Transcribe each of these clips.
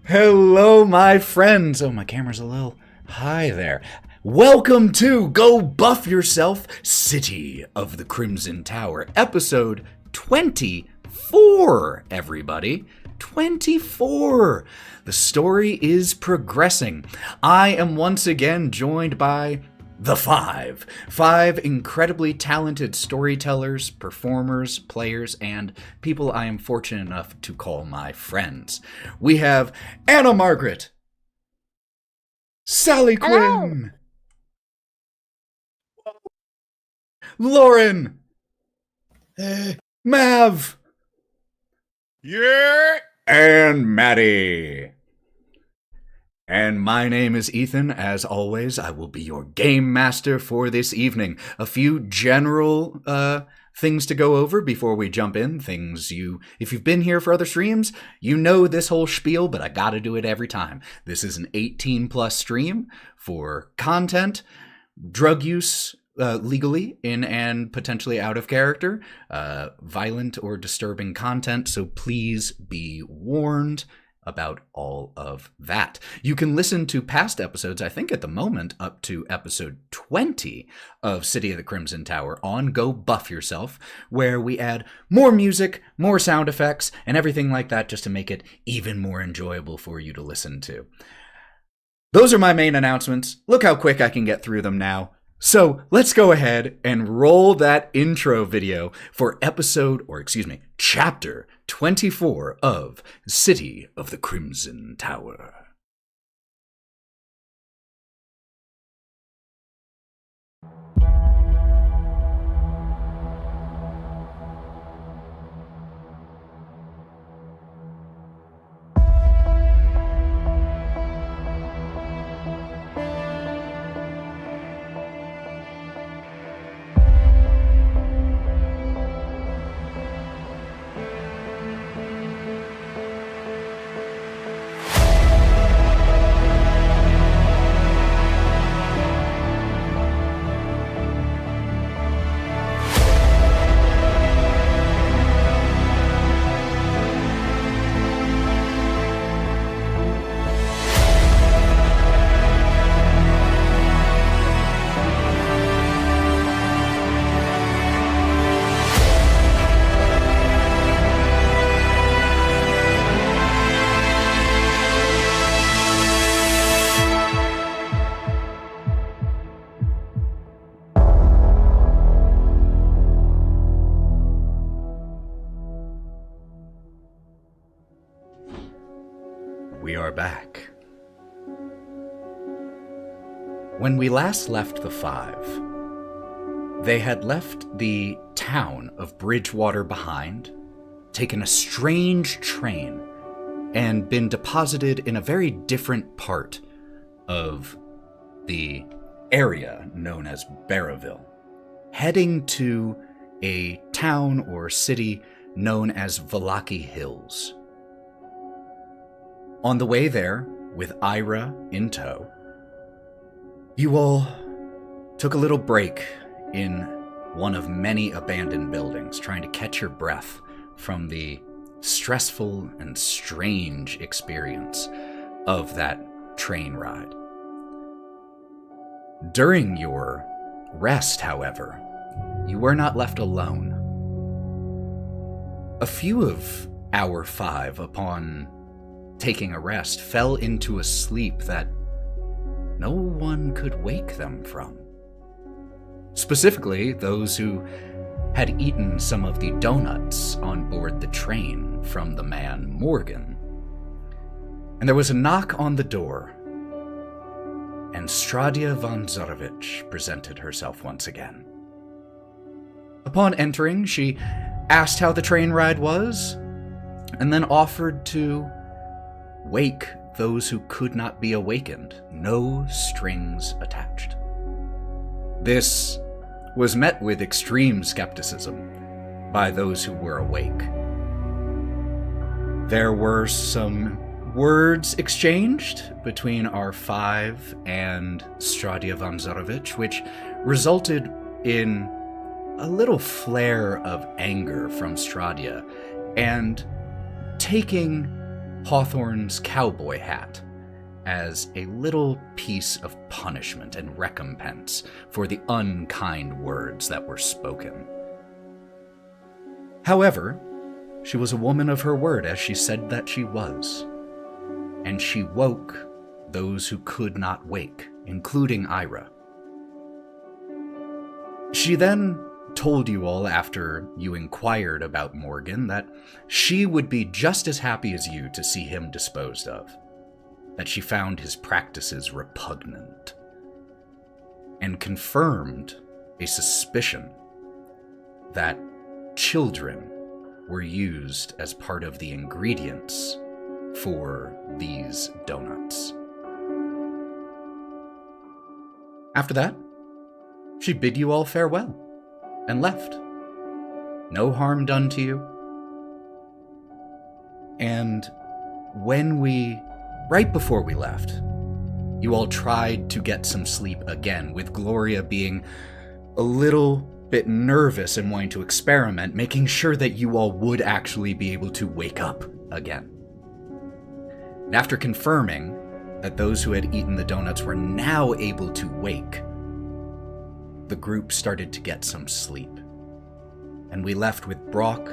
Hello, my friends. Oh, my camera's a little high there. Welcome to Go Buff Yourself, City of the Crimson Tower, episode 24, everybody. 24. The story is progressing. I am once again joined by the Five incredibly talented storytellers, performers, players, and people I am fortunate enough to call my friends. We have Anna Margaret, Sally Quinn, Lauren, Mav, Yeah, and Matty. And my name is Ethan. As always, I will be your game master for this evening. A few general things to go over before we jump in. If you've been here for other streams, you know this whole spiel, but I gotta do it every time. This is an 18+ stream for content, drug use, legally in and potentially out of character, violent or disturbing content, so please be warned about all of that. You can listen to past episodes, I think at the moment up to episode 20 of City of the Crimson Tower on Go Buff Yourself, where we add more music, more sound effects, and everything like that just to make it even more enjoyable for you to listen to. Those are my main announcements. Look how quick I can get through them now. So let's go ahead and roll that intro video for chapter 24 of City of the Crimson Tower. We are back. When we last left the Five, they had left the town of Bridgewater behind, taken a strange train, and been deposited in a very different part of the area known as Barraville, heading to a town or city known as Valaki Hills. On the way there, with Ira in tow, you all took a little break in one of many abandoned buildings, trying to catch your breath from the stressful and strange experience of that train ride. During your rest, however, you were not left alone. A few of our Five, upon taking a rest, fell into a sleep that no one could wake them from. Specifically, those who had eaten some of the donuts on board the train from the man Morgan. And there was a knock on the door, and Stradia von Zarovich presented herself once again. Upon entering, she asked how the train ride was, and then offered to wake those who could not be awakened, no strings attached. This was met with extreme skepticism by those who were awake. There were some words exchanged between our Five and Stradia von Zarovich, which resulted in a little flare of anger from Stradia, and taking Hawthorne's cowboy hat as a little piece of punishment and recompense for the unkind words that were spoken. However, she was a woman of her word, as she said that she was, and she woke those who could not wake, including Ira. She then told you all, after you inquired about Morgan, that she would be just as happy as you to see him disposed of, that she found his practices repugnant, and confirmed a suspicion that children were used as part of the ingredients for these donuts. After that, she bid you all farewell and left. No harm done to you. And right before we left, you all tried to get some sleep again, with Gloria being a little bit nervous and wanting to experiment, making sure that you all would actually be able to wake up again. And after confirming that those who had eaten the donuts were now able to wake, the group started to get some sleep. And we left with Brawk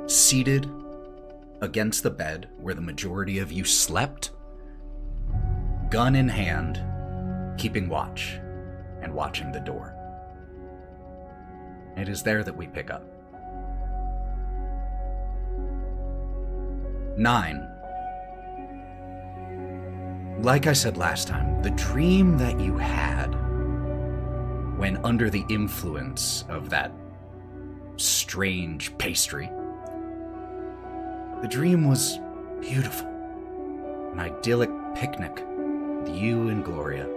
seated against the bed where the majority of you slept, gun in hand, keeping watch and watching the door. It is there that we pick up. Nyne. Like I said last time, the dream that you had when under the influence of that strange pastry, the dream was beautiful. An idyllic picnic with you and Gloria.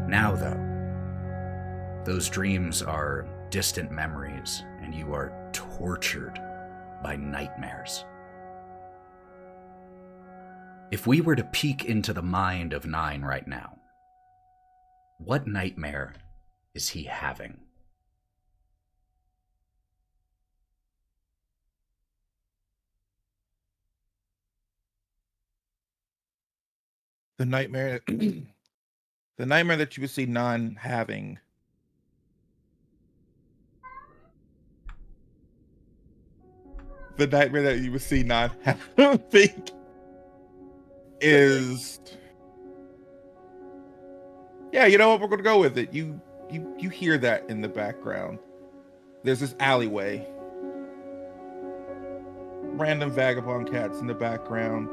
Now, though, those dreams are distant memories, and you are tortured by nightmares. If we were to peek into the mind of Nyne right now, what nightmare is he having? The nightmare that you would see Nyne having is, yeah, you know what, we're gonna go with it. You hear that in the background. There's this alleyway, random vagabond cats in the background,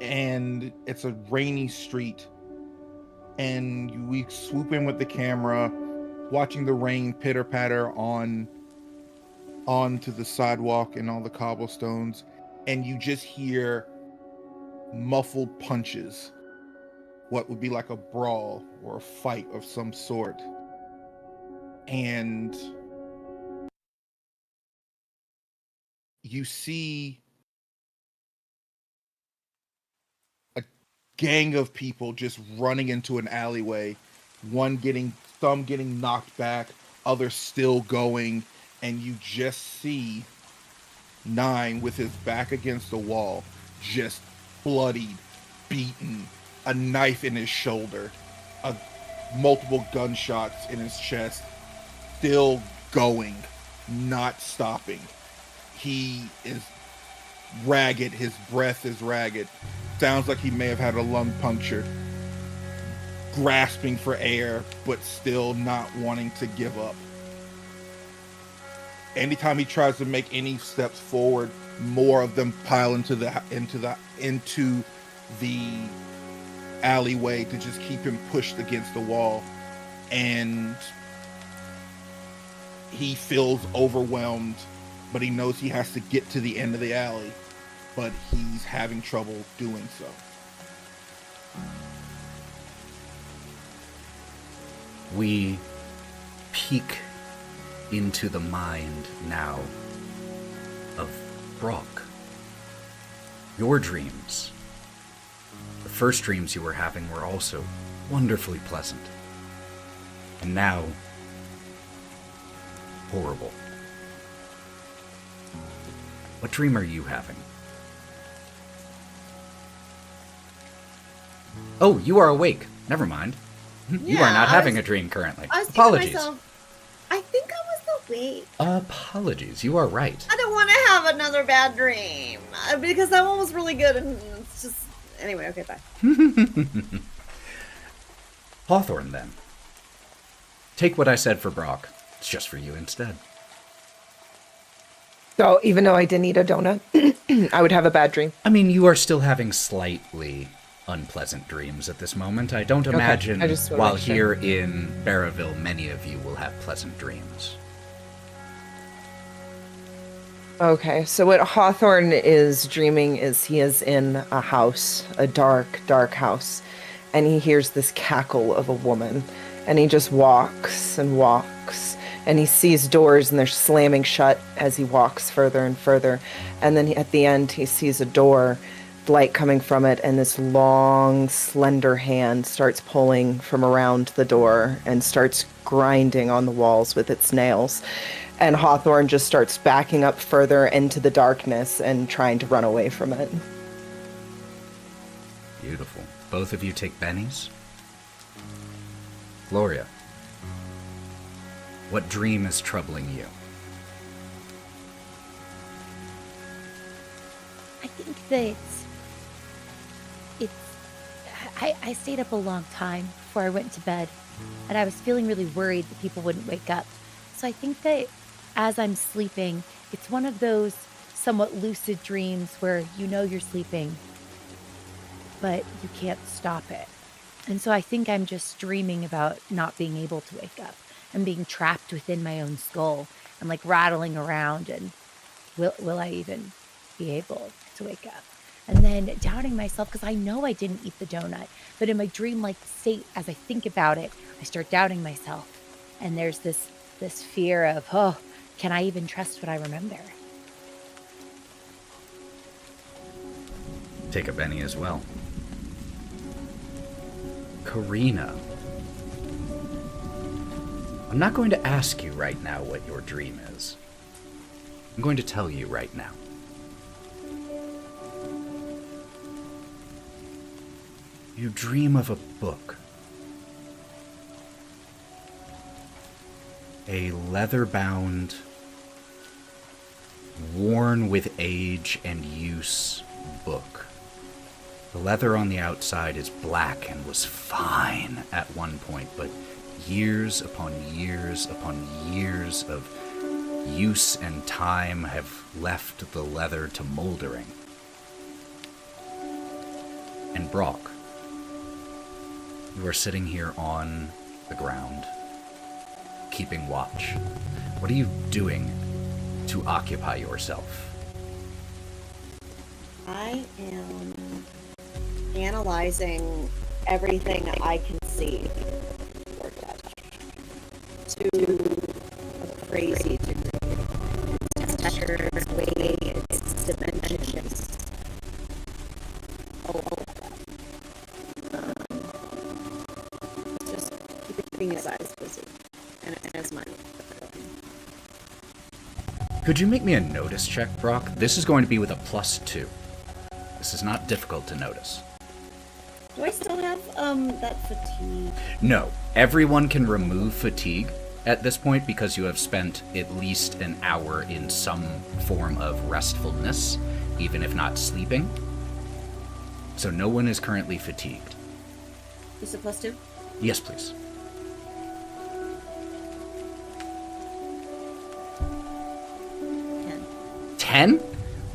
and it's a rainy street, and we swoop in with the camera, watching the rain pitter patter onto the sidewalk and all the cobblestones, and you just hear muffled punches, what would be like a brawl or a fight of some sort. And you see a gang of people just running into an alleyway, some getting knocked back, others still going, and you just see Nyne with his back against the wall, just bloodied, beaten, a knife in his shoulder, multiple gunshots in his chest, still going, not stopping. He is ragged, his breath is ragged, sounds like he may have had a lung punctured, grasping for air, but still not wanting to give up. Anytime he tries to make any steps forward, more of them pile into the alleyway to just keep him pushed against the wall, and he feels overwhelmed, but he knows he has to get to the end of the alley, but he's having trouble doing so. We peek into the mind now of Brawk. Your dreams, the first dreams you were having, were also wonderfully pleasant. And now, horrible. What dream are you having? Oh, you are awake. Never mind. You are not having a dream currently. Apologies. I think I was awake. Apologies. You are right. I don't want to have another bad dream because that one was really good and it's just... Anyway, okay, bye. Hawthorne, then. Take what I said for Brawk. It's just for you instead. So even though I didn't eat a donut, I would have a bad dream. I mean, you are still having slightly unpleasant dreams at this moment. I don't imagine while here in Barraville, many of you will have pleasant dreams. Okay, so what Hawthorne is dreaming is he is in a house, a dark, dark house, and he hears this cackle of a woman, and he just walks and walks, and he sees doors and they're slamming shut as he walks further and further, and then at the end he sees a door, light coming from it, and this long, slender hand starts pulling from around the door and starts grinding on the walls with its nails. And Hawthorne just starts backing up further into the darkness and trying to run away from it. Beautiful. Both of you take bennies. Gloria, what dream is troubling you? I think that I stayed up a long time before I went to bed, and I was feeling really worried that people wouldn't wake up. So I think that as I'm sleeping, it's one of those somewhat lucid dreams where you know you're sleeping, but you can't stop it. And so I think I'm just dreaming about not being able to wake up and being trapped within my own skull and like rattling around and will I even be able to wake up? And then doubting myself because I know I didn't eat the donut, but in my dream-like state, as I think about it, I start doubting myself. And there's this fear of, oh, can I even trust what I remember? Take a benny as well. Karina. I'm not going to ask you right now what your dream is. I'm going to tell you right now. You dream of a book. A leather-bound, worn with age and use book. The leather on the outside is black and was fine at one point, but years upon years upon years of use and time have left the leather to moldering. And Brawk, you are sitting here on the ground, keeping watch. What are you doing to occupy yourself? I am analyzing everything I can see or touch to a crazy degree. Its texture, its weight, its dimensions. All of that. Just keeping his eyes busy and his mind. Could you make me a notice check, Brawk? This is going to be with a +2. This is not difficult to notice. Do I still have that fatigue? No, everyone can remove fatigue at this point because you have spent at least an hour in some form of restfulness, even if not sleeping. So no one is currently fatigued. Is it +2? Yes, please. 10?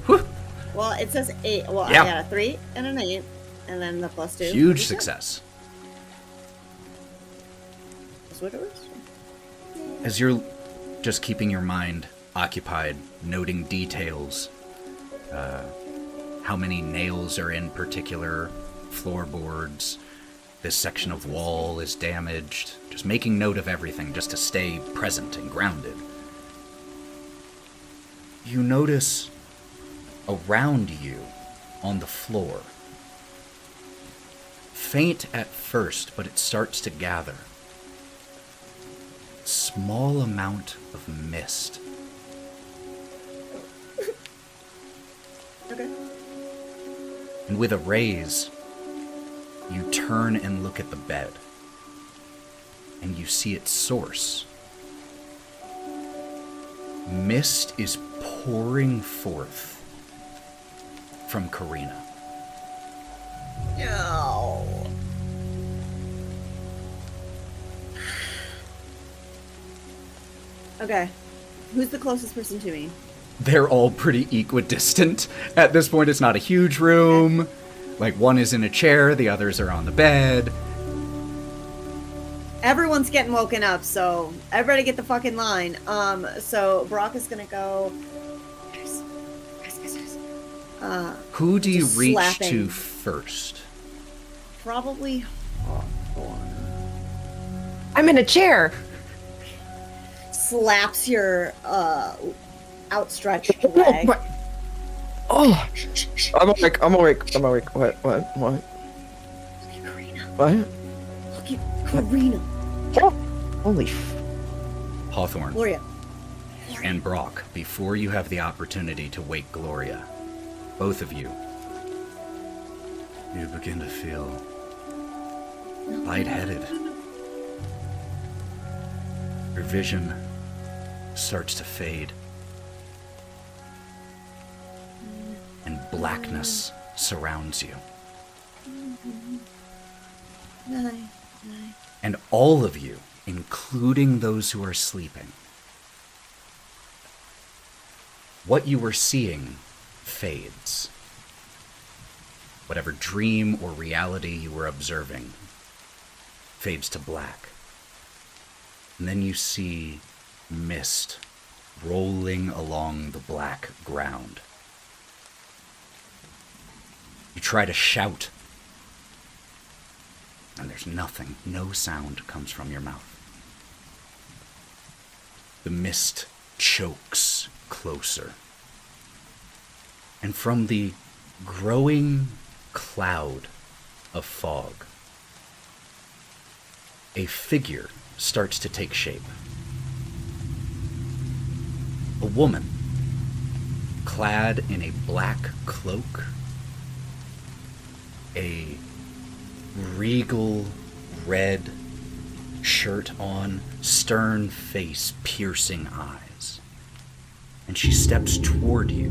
Whew. Well, it says 8. Well, Yeah. I got a 3 and an 8, and then the +2. Huge success. That's what it was. As you're just keeping your mind occupied, noting details, how many nails are in particular floorboards, this section of wall is damaged, just making note of everything just to stay present and grounded. You notice around you on the floor, faint at first, but it starts to gather. Small amount of mist. Okay. And with a raise, you turn and look at the bed. And you see its source. Mist is pouring forth from Karina. No. Okay. Who's the closest person to me? They're all pretty equidistant. At this point, it's not a huge room. Like, one is in a chair, the others are on the bed. Everyone's getting woken up, so everybody get the fucking line. So Brawk is gonna go. Guys. Who do you just reach slapping. to first? Probably Hawthorne. I'm in a chair. Slaps your outstretched leg. Oh, I'm awake. What? Look at Karina. What? Look at Karina. Holy Hawthorne Gloria. and Brawk, before you have the opportunity to wake Gloria, both of you begin to feel lightheaded. Your vision starts to fade. And blackness surrounds you. Nyne. And all of you, including those who are sleeping, what you were seeing fades. Whatever dream or reality you were observing fades to black. And then you see mist rolling along the black ground. You try to shout, and there's nothing, no sound comes from your mouth. The mist chokes closer. And from the growing cloud of fog, a figure starts to take shape. A woman, clad in a black cloak, a regal red shirt on, stern face, piercing eyes. And she steps toward you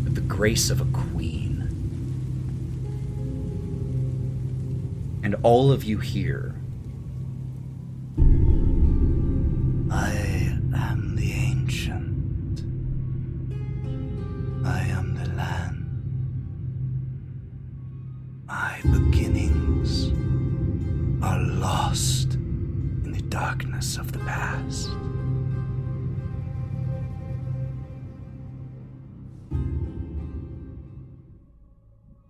with the grace of a queen. And all of you hear, I am the ancient. I am the land. My beginnings are lost in the darkness of the past.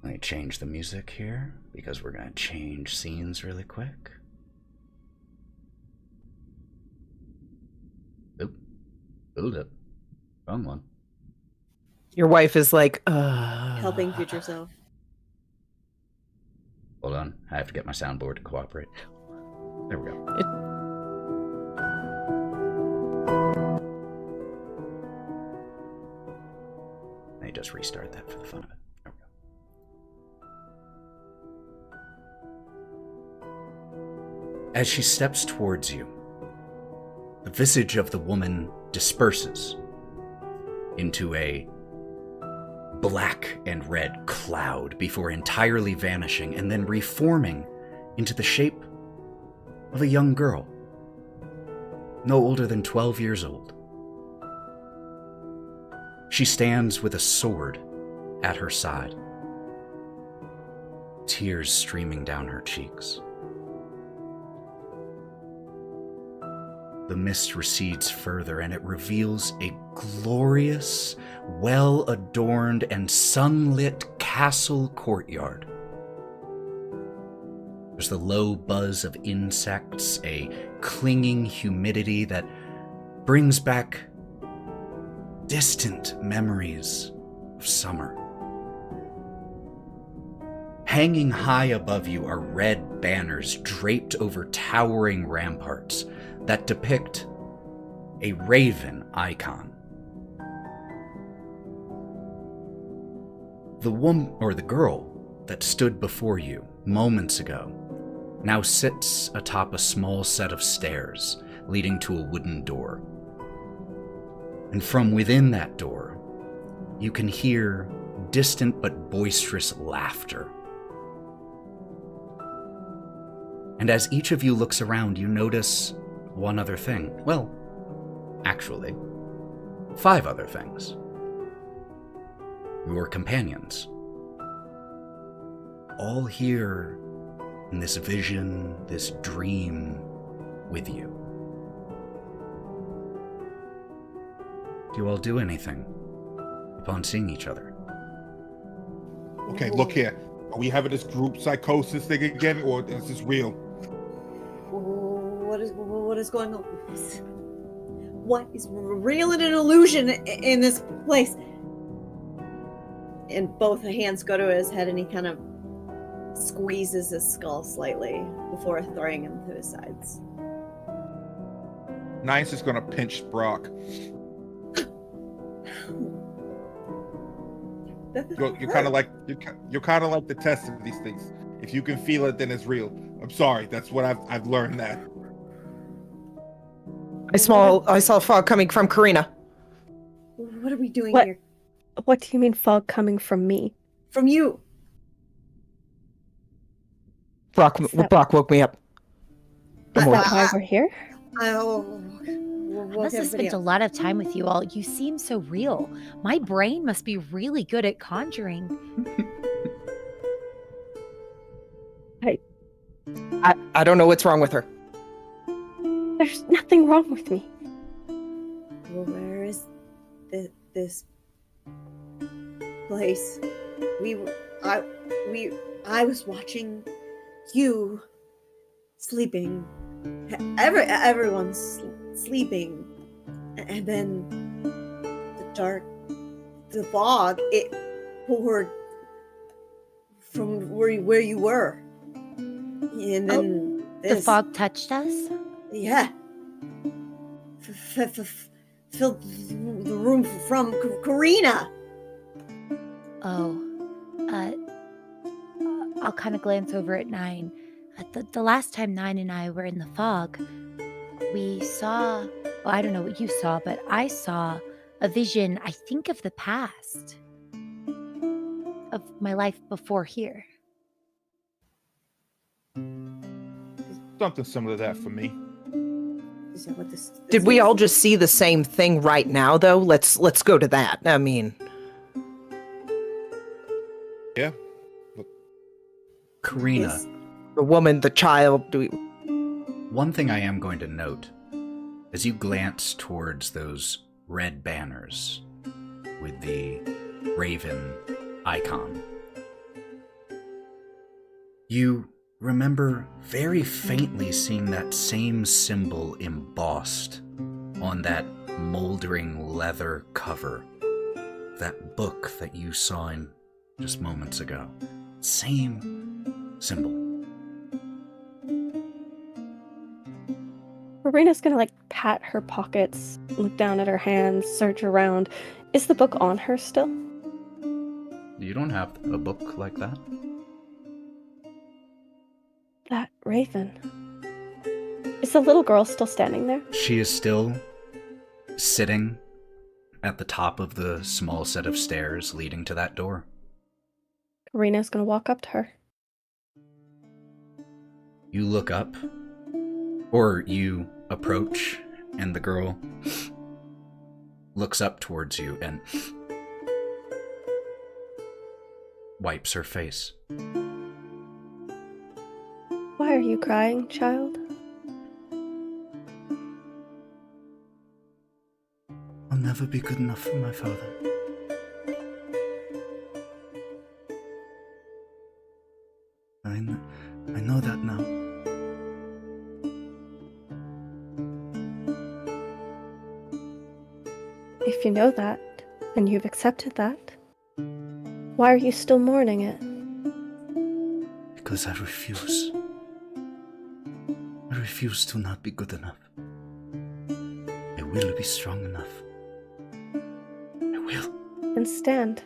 Let me change the music here, because we're going to change scenes really quick. Oop. Hold up. Wrong one. Your wife is like, Helping future self. Hold on. I have to get my soundboard to cooperate. There we go. Let me just restart that for the fun of it. There we go. As she steps towards you, the visage of the woman disperses into a black and red cloud before entirely vanishing and then reforming into the shape of a young girl, no older than 12 years old. She stands with a sword at her side, tears streaming down her cheeks. The mist recedes further, and it reveals a glorious, well-adorned, and sunlit castle courtyard. There's the low buzz of insects, a clinging humidity that brings back distant memories of summer. Hanging high above you are red banners draped over towering ramparts that depict a raven icon. The woman, or the girl, that stood before you moments ago now sits atop a small set of stairs leading to a wooden door. And from within that door, you can hear distant but boisterous laughter. And as each of you looks around, you notice one other thing. Well, actually, 5 other things. Your companions. All here in this vision, this dream with you. Do you all do anything upon seeing each other? Okay, look here. Are we having this group psychosis thing again, or is this real? What is going on? What is real and an illusion in this place? And both hands go to his head, and he kind of squeezes his skull slightly before throwing him to his sides. Nyne's just gonna pinch Brawk. You're kind of like the test of these things. If you can feel it, then it's real. I'm sorry. That's what I've learned that. I saw fog coming from Karina. What are we doing What? here? What do you mean fog coming from me? From you. Brawk woke me up. Is Well, that why we're here? I must have spent a lot of time with you all. You seem so real. My brain must be really good at conjuring. I don't know what's wrong with her. There's nothing wrong with me. Well, where is this place? I was watching you sleeping. Everyone's sleeping, and then the fog, it poured from where you were, and then The fog touched us? yeah, filled the room from Karina. Oh, I'll kind of glance over at Nyne. The last time Nyne and I were in the fog, we saw, well, I don't know what you saw, but I saw a vision, I think, of the past. Of my life before here. Something similar to that for me. Is that what this Did we is? all just see the same thing right now, though? Let's go to that. I mean, Yeah. Karina, Yes. the woman, the child. one thing I am going to note, as you glance towards those red banners with the raven icon, you remember very faintly seeing that same symbol embossed on that moldering leather cover, that book that you saw in just moments ago. Same symbol. Karina's gonna pat her pockets, look down at her hands, search around. Is the book on her still? You don't have a book like that? That raven. Is the little girl still standing there? She is still sitting at the top of the small set of stairs leading to that door. Karina's gonna walk up to her. You look up, or you approach, and the girl looks up towards you and wipes her face. Why are you crying, child? I'll never be good enough for my father. I know that now. If you know that, and you've accepted that, why are you still mourning it? Because I refuse. I refuse to not be good enough. I will be strong enough. I will. And stand.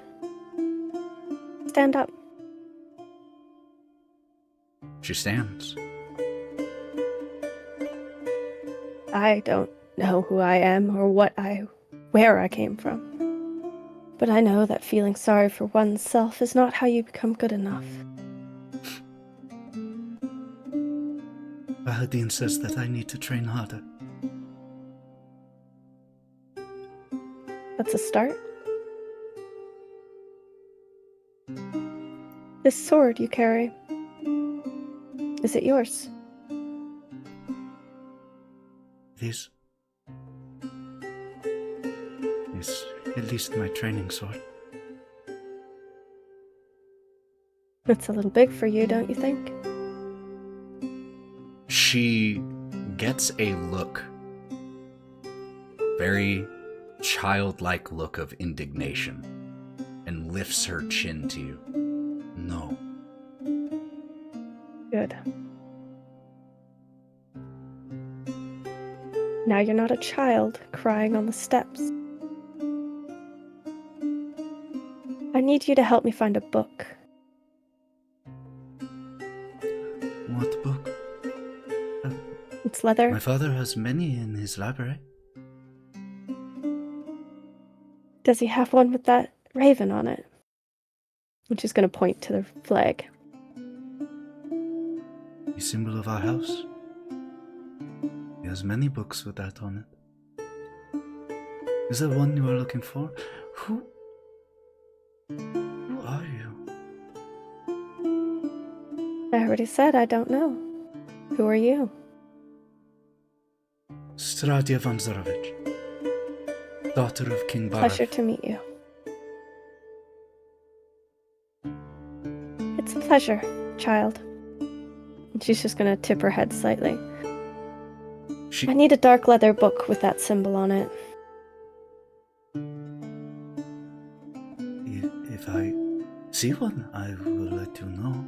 stand up. She stands. I don't know who I am or where I came from. But I know that feeling sorry for oneself is not how you become good enough. Bahadin says that I need to train harder. That's a start. This sword you carry, is it yours? This is at least my training sword. It's a little big for you, don't you think? She gets a look, very childlike look of indignation, and lifts her chin to you. No. Good. Now you're not a child crying on the steps. I need you to help me find a book. What book? It's leather. My father has many in his library. Does he have one with that raven on it? I'm just going to point to the flag. The symbol of our house. He has many books with that on it. Is there one you are looking for? Who are you? I already said I don't know. Who are you? Strahd Vanzarovich, daughter of King Brawk. Pleasure to meet you. It's a pleasure, child. And she's just gonna tip her head slightly. I need a dark leather book with that symbol on it. If I see one, I will let you know.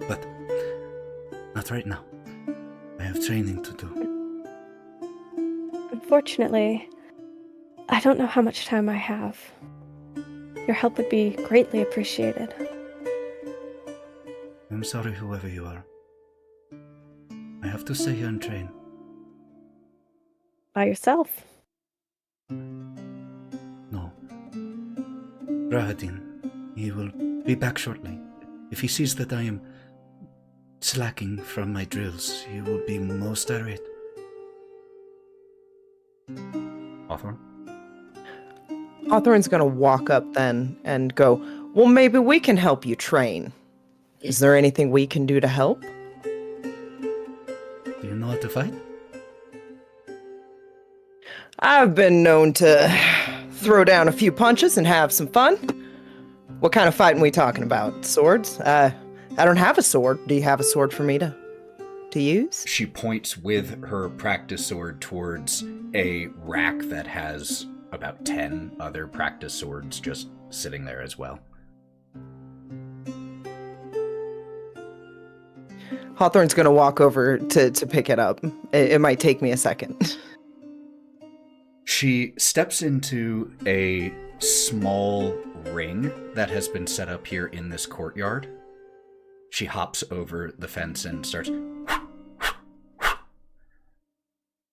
But not right now. I have training to do. Unfortunately, I don't know how much time I have. Your help would be greatly appreciated. I'm sorry, whoever you are. I have to stay here and train. By yourself? No. Rahadin, he will be back shortly. If he sees that I am slacking from my drills, he will be most irate. Hawthorne? Hawthorne's gonna walk up then and go, well, maybe we can help you train. Is there anything we can do to help? Do you know how to fight? I've been known to throw down a few punches and have some fun. What kind of fighting we talking about? Swords? I don't have a sword. Do you have a sword for me to use? She points with her practice sword towards a rack that has about 10 other practice swords just sitting there as well. Hawthorne's gonna walk over to pick it up. It might take me a second. She steps into a small ring that has been set up here in this courtyard. She hops over the fence and starts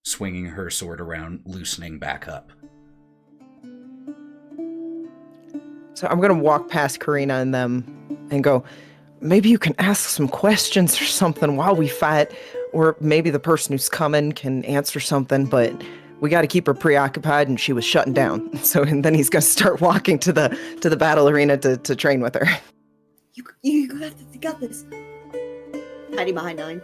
swinging her sword around, loosening back up. So I'm gonna walk past Karina and them and go, maybe you can ask some questions or something while we fight, or maybe the person who's coming can answer something, but we got to keep her preoccupied, and she was shutting down. So, and then he's gonna start walking to the battle arena to train with her. You got this. Hiding behind Nyne.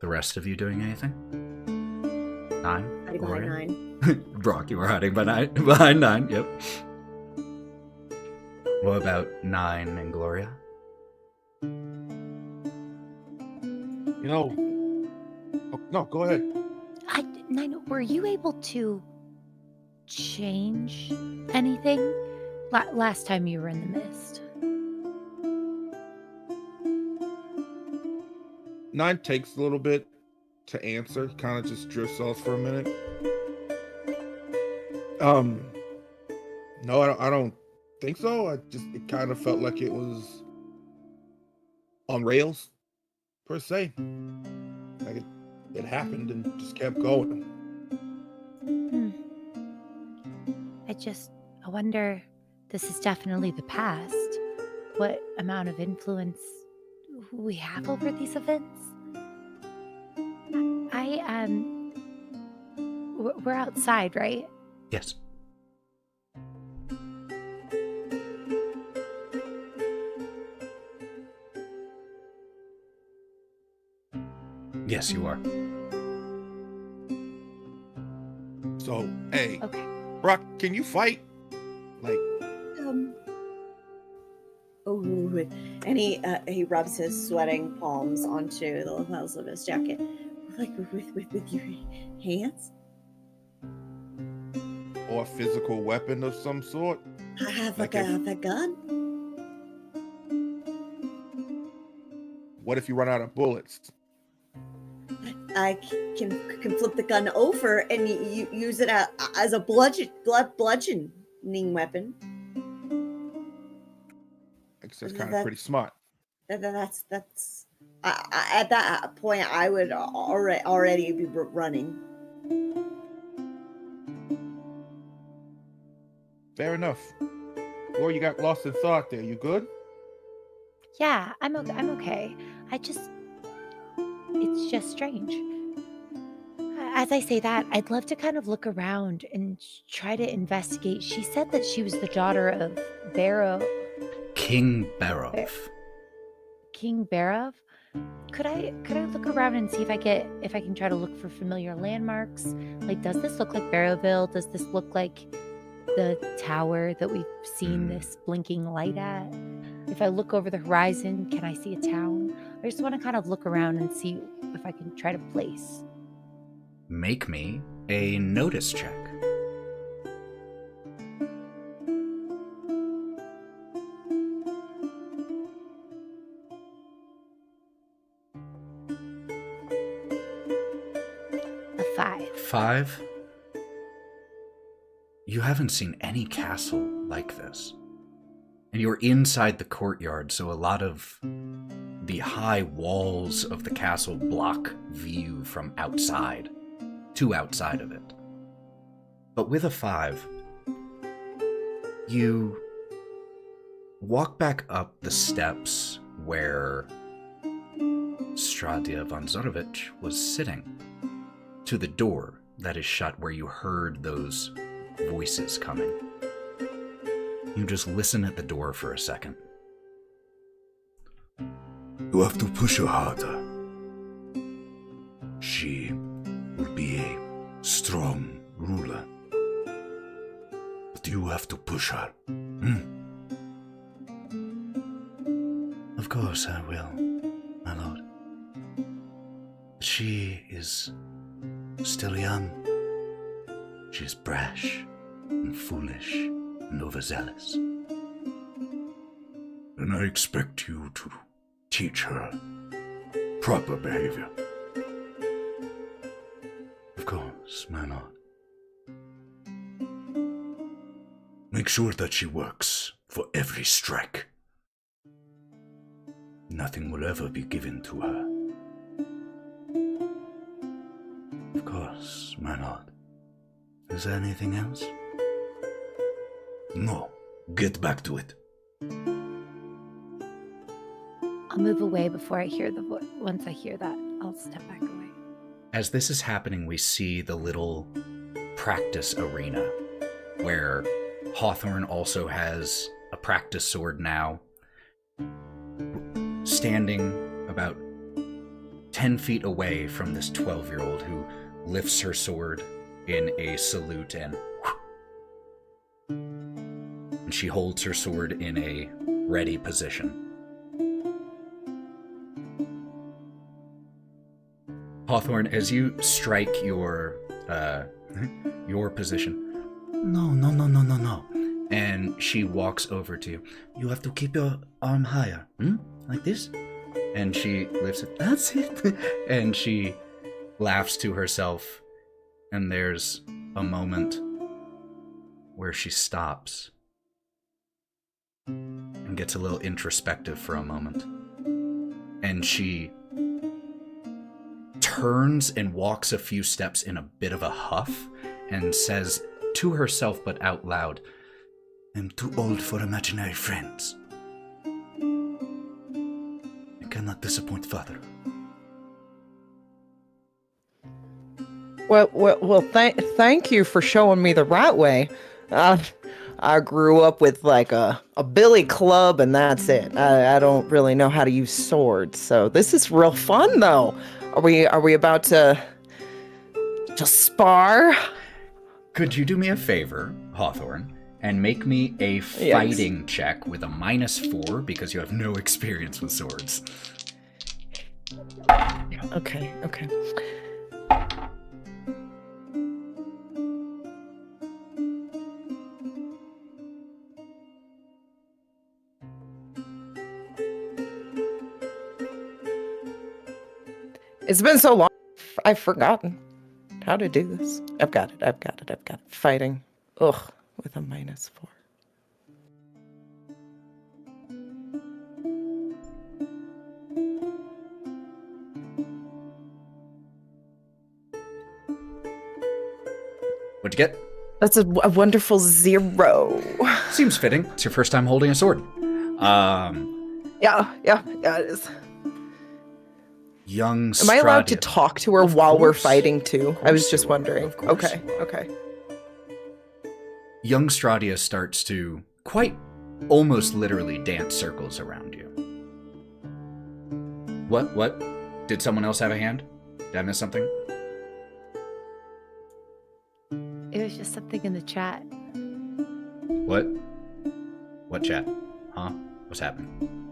The rest of you doing anything? Nyne? Hiding behind Nyne. Brawk, you were hiding behind Nyne, yep. What about Nyne and Gloria? You know... Oh, no, go ahead. Nyne, were you able to change anything last time you were in the mist? Nyne takes a little bit to answer, kind of just drifts off for a minute. No, I don't think so. It kind of felt like it was on rails, per se. Like it happened and just kept going. I wonder, this is definitely the past. What amount of influence we have over these events? We're outside, right? Yes. Yes, you are. So, hey, Okay. Brawk, can you fight? Like, And he rubs his sweating palms onto the lapels of his jacket, like with your hands. or a physical weapon of some sort? I have Like a gun. What if you run out of bullets? I can flip the gun over and you use it as a bludgeoning weapon. That's kind of pretty smart. That's at that point I would already be running. Fair enough. Or you got lost in thought there. You good? Yeah, I'm okay. It's just strange. As I say that, I'd love to kind of look around and try to investigate. She said that she was the daughter of King Barov. King Barov. Could I look around and see if I can try to look for familiar landmarks? Like, does this look like Barrowville? Does this look like the tower that we've seen this blinking light at? If I look over the horizon, can I see a town? I just want to kind of look around and see if I can try to place. Make me a notice check. A 5. 5? You haven't seen any castle like this. And you're inside the courtyard, so a lot of the high walls of the castle block view from outside to outside of it. But with a 5, you walk back up the steps where Strahd von Zorovich was sitting, to the door that is shut where you heard those voices coming. You just listen at the door for a second. You have to push her harder. She will be a strong ruler. But you have to push her. Of course I will, my lord. She is still young. She is brash and foolish and overzealous. And I expect you to teach her proper behavior. Of course, my lord. Make sure that she works for every strike. Nothing will ever be given to her. Of course, my lord. Is there anything else? No, get back to it. I'll move away before I hear the voice. Once I hear that, I'll step back away. As this is happening, we see the little practice arena where Hawthorne also has a practice sword now, standing about 10 feet away from this 12-year-old who lifts her sword in a salute and she holds her sword in a ready position. Hawthorne, as you strike your position, no. And she walks over to you. You have to keep your arm higher, like this. And she lifts it. That's it. And she laughs to herself. And there's a moment where she stops and gets a little introspective for a moment. And she turns and walks a few steps in a bit of a huff and says to herself but out loud, I'm too old for imaginary friends. I cannot disappoint father. Well, thank you for showing me the right way. I grew up with like a billy club and that's it. I don't really know how to use swords, so this is real fun though. Are we about to spar? could you do me a favor, Hawthorne, and make me a fighting check with a -4 because you have no experience with swords? Okay. It's been so long, I've forgotten how to do this. I've got it. Fighting. Ugh, with a -4. What'd you get? That's a wonderful 0. Seems fitting. It's your first time holding a sword. Yeah, it is. Young Am I allowed to Strahd. talk to her Of while we're course. fighting too? Of I was course just you are. wondering. Of course Okay. you are. Okay. Young Stradia starts to quite almost literally dance circles around you. What? Did someone else have a hand? Did I miss something? It was just something in the chat. What? What chat? Huh? What's happening?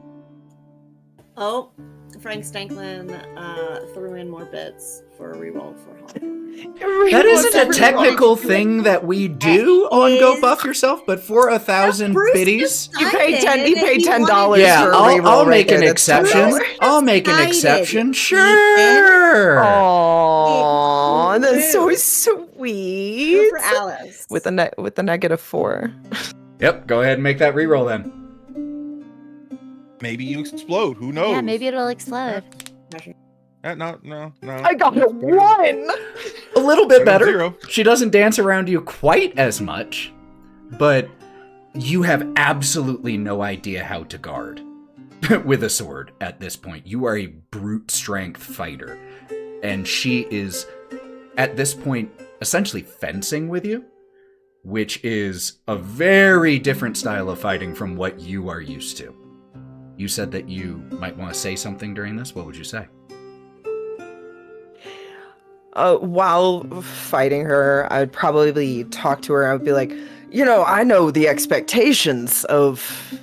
Oh, Frank Stanklin threw in more bits for a reroll for Hawthorne. That isn't a technical thing that we do on Go Buff Yourself, but for 1,000 biddies. You pay $10. You pay He $10 wanted- Yeah, for a I'll reroll make right an there. That's exception. $10. I'll make an Excited, exception. Ethan. Sure. Aww, that's so Rude. sweet. Go for Alice. With a -4. Yep, go ahead and make that reroll then. Maybe you explode. Who knows? Yeah, maybe it'll explode. No. I got a 1. A little bit better. 0. She doesn't dance around you quite as much, but you have absolutely no idea how to guard with a sword at this point. You are a brute strength fighter, and she is, at this point, essentially fencing with you, which is a very different style of fighting from what you are used to. You said that you might want to say something during this. What would you say? While fighting her, I'd probably talk to her. I would be like, I know the expectations of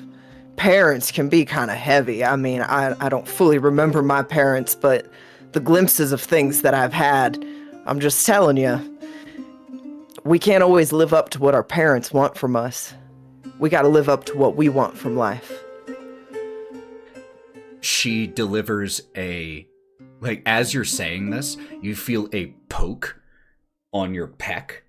parents can be kind of heavy. I mean, I don't fully remember my parents, but the glimpses of things that I've had, I'm just telling you, we can't always live up to what our parents want from us. We got to live up to what we want from life. She delivers as you're saying this, you feel a poke on your pec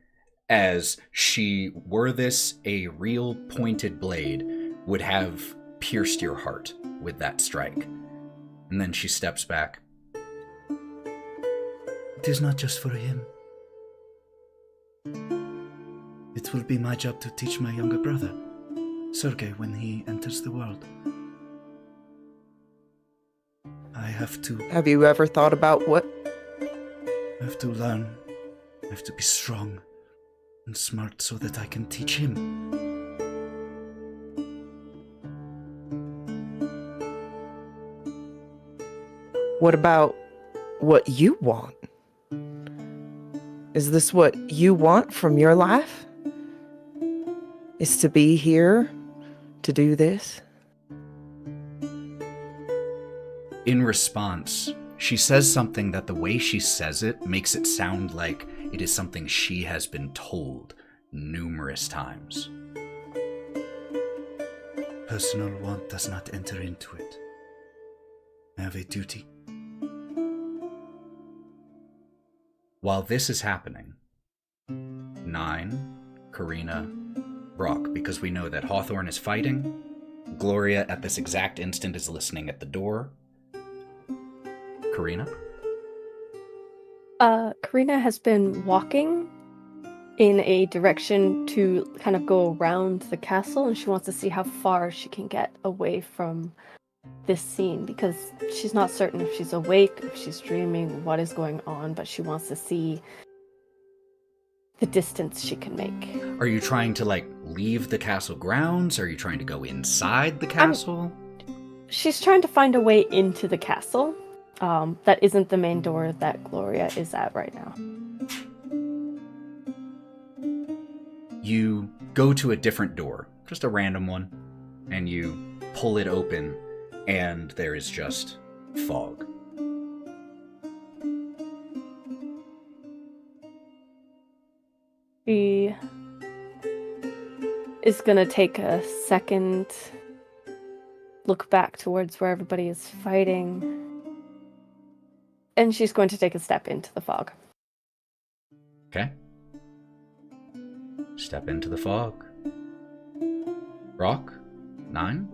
as she, were this a real pointed blade, would have pierced your heart with that strike. And then she steps back. It is not just for him. It will be my job to teach my younger brother, Sergei, when he enters the world. I Have you ever thought about what? have to learn. I have to be strong and smart so that I can teach him. What about what you want? Is this what you want from your life? Is to be here to do this? In response, she says something that the way she says it makes it sound like it is something she has been told numerous times. Personal want does not enter into it. I have a duty. While this is happening, Nyne, Karina, Brawk, because we know that Hawthorne is fighting. Gloria at this exact instant is listening at the door. Karina? Karina has been walking in a direction to kind of go around the castle, and she wants to see how far she can get away from this scene, because she's not certain if she's awake, if she's dreaming, what is going on, but she wants to see the distance she can make. Are you trying to, like, leave the castle grounds? Are you trying to go inside the castle? She's trying to find a way into the castle. That isn't the main door that Gloria is at right now. You go to a different door, just a random one, and you pull it open, and there is just fog. She is gonna take a second, look back towards where everybody is fighting, and she's going to take a step into the fog. Okay. Step into the fog. Brawk? Nyne?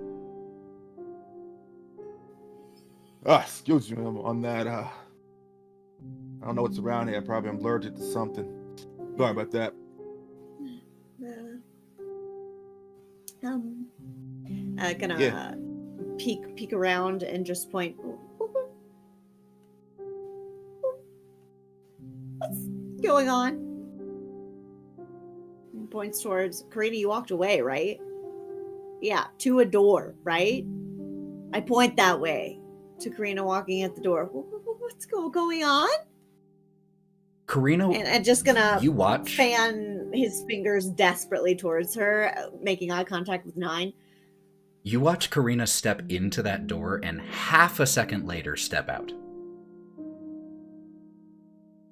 Excuse me on that. I don't know what's around here. Probably I'm allergic to something. Sorry about that. Gonna peek around and just point. What's going on? And points towards Karina. You walked away, right? Yeah, to a door, right? I point that way to Karina walking at the door. What's going on? Karina, And just gonna you watch. fan his fingers desperately towards her, making eye contact with Nyne. You watch Karina step into that door and half a second later step out.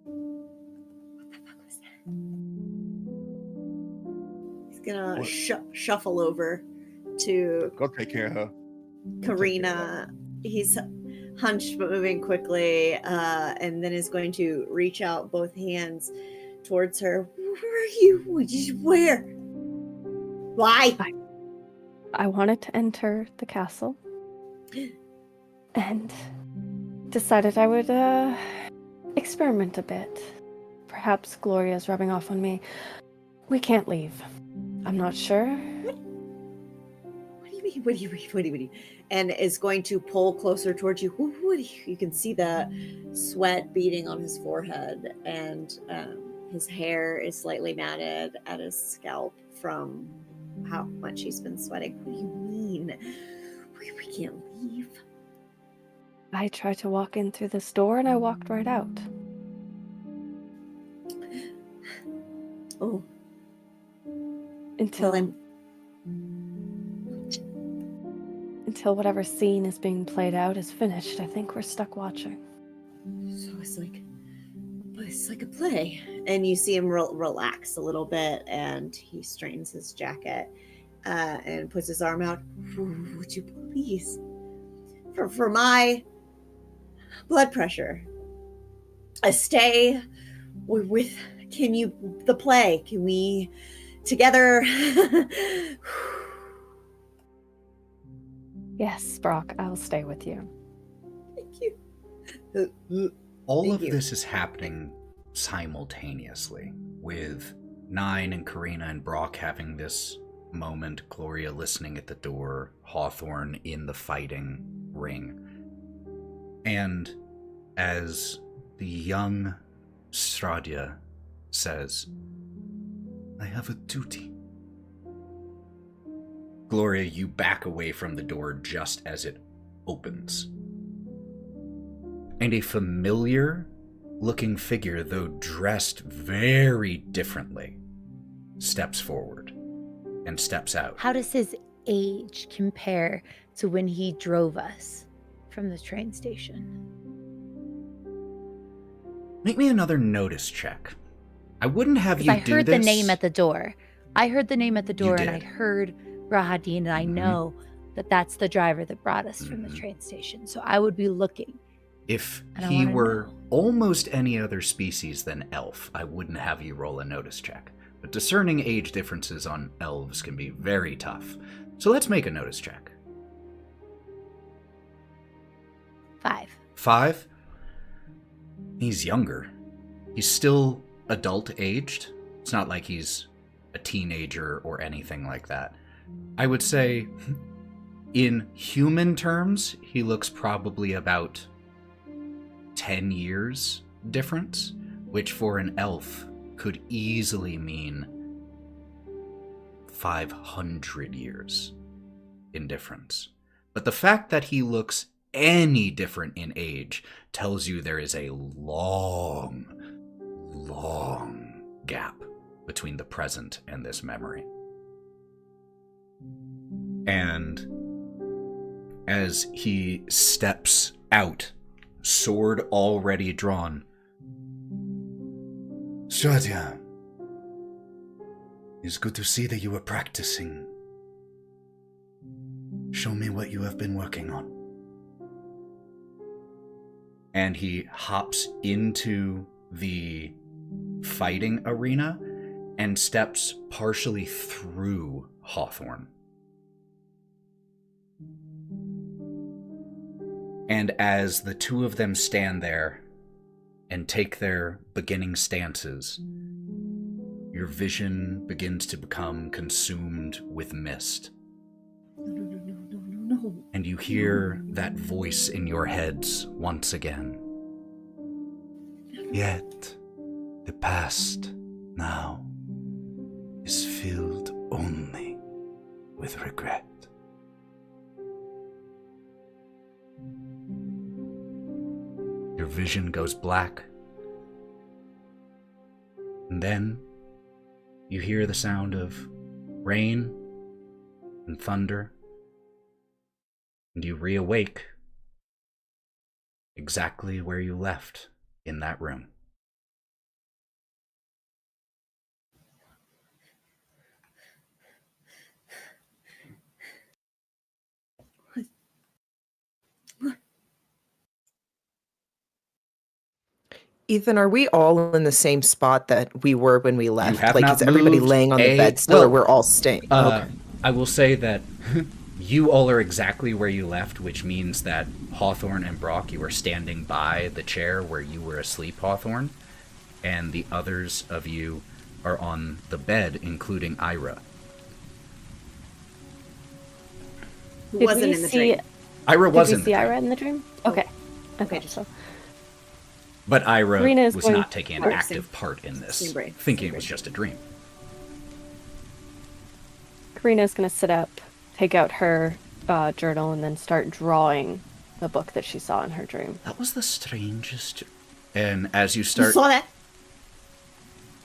What the fuck was that? He's gonna shuffle over to Go take care of her. Karina. He's hunched but moving quickly, and then is going to reach out both hands towards her. Where are you? Where? Why? I wanted to enter the castle and decided I would experiment a bit. Perhaps Gloria's rubbing off on me. We can't leave. I'm not sure. What do you mean? And is going to pull closer towards you. You can see the sweat beading on his forehead, and his hair is slightly matted at his scalp from how much he's been sweating. What do you mean? We can't leave. I tried to walk in through this door and I walked right out. Oh. Until whatever scene is being played out is finished. I think we're stuck watching. So it's like a play. And you see him relax a little bit, and he straightens his jacket and puts his arm out. Would you please, for my blood pressure, stay with the play? Can we together? Yes, Brawk, I'll stay with you. Thank you. All Thank of you. this is happening simultaneously, with Nyne and Karina and Brawk having this moment, Gloria listening at the door, Hawthorne in the fighting ring. And as the young Strahd says, I have a duty. Gloria, you back away from the door just as it opens. And a familiar looking figure, though dressed very differently, steps forward and steps out. How does his age compare to when he drove us from the train station? Make me another notice check. I wouldn't have you do this. I heard the name at the door. I heard the name at the door, and I did. heard Rahadin, and I know that that's the driver that brought us from the train station. So I would be looking. If And I he wanna were know. almost any other species than elf, I wouldn't have you roll a notice check. But discerning age differences on elves can be very tough. So let's make a notice check. 5. 5? He's younger. He's still adult-aged. It's not like he's a teenager or anything like that. I would say, in human terms, he looks probably about 10 years difference, which for an elf could easily mean 500 years in difference. But the fact that he looks any different in age tells you there is a long gap between the present and this memory. And as he steps out, sword already drawn, Strahd, it's good to see that you were practicing. Show me what you have been working on. and he hops into the fighting arena and steps partially through Hawthorne. And as the two of them stand there and take their beginning stances, your vision begins to become consumed with mist. No. And you hear that voice in your heads once again. Yet, the past now is filled only with regret. Your vision goes black. And then you hear the sound of rain and thunder. And you reawake exactly where you left in that room. Ethan, are we all in the same spot that we were when we left? have Like, not is everybody moved laying on the bed still, or we're all staying? Okay. I will say that you all are exactly where you left, which means that Hawthorne and Brawk, you were standing by the chair where you were asleep, Hawthorne, and the others of you are on the bed, including Ira. Who Did wasn't we in the see- dream? Ira Did wasn't. we see Ira in the dream? Okay. Okay. Okay, so But Ira Karina is was going not taking an first. active part in this, Same brain. thinking Same it was brain. just a dream. Karina's going to sit up, take out her journal, and then start drawing the book that she saw in her dream. That was the strangest. And as you You start, saw that?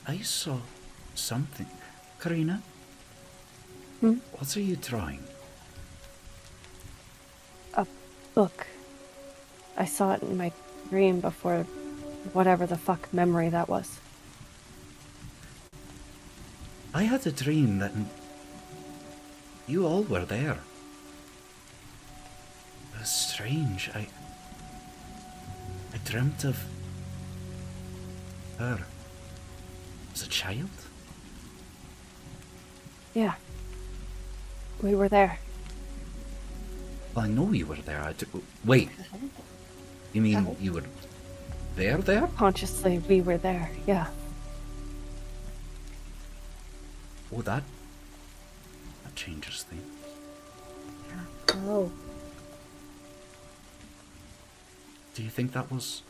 I saw something. Karina? Hmm? What are you drawing? A book. I saw it in my dream before whatever the fuck memory that was. I had a dream that you all were there. It was strange. I dreamt of her as a child. Yeah. We were there. Well, I know you were there. Wait. You mean Oh. you were there? Consciously, we were there. Yeah. Oh, that changes things. Oh. Do you think that was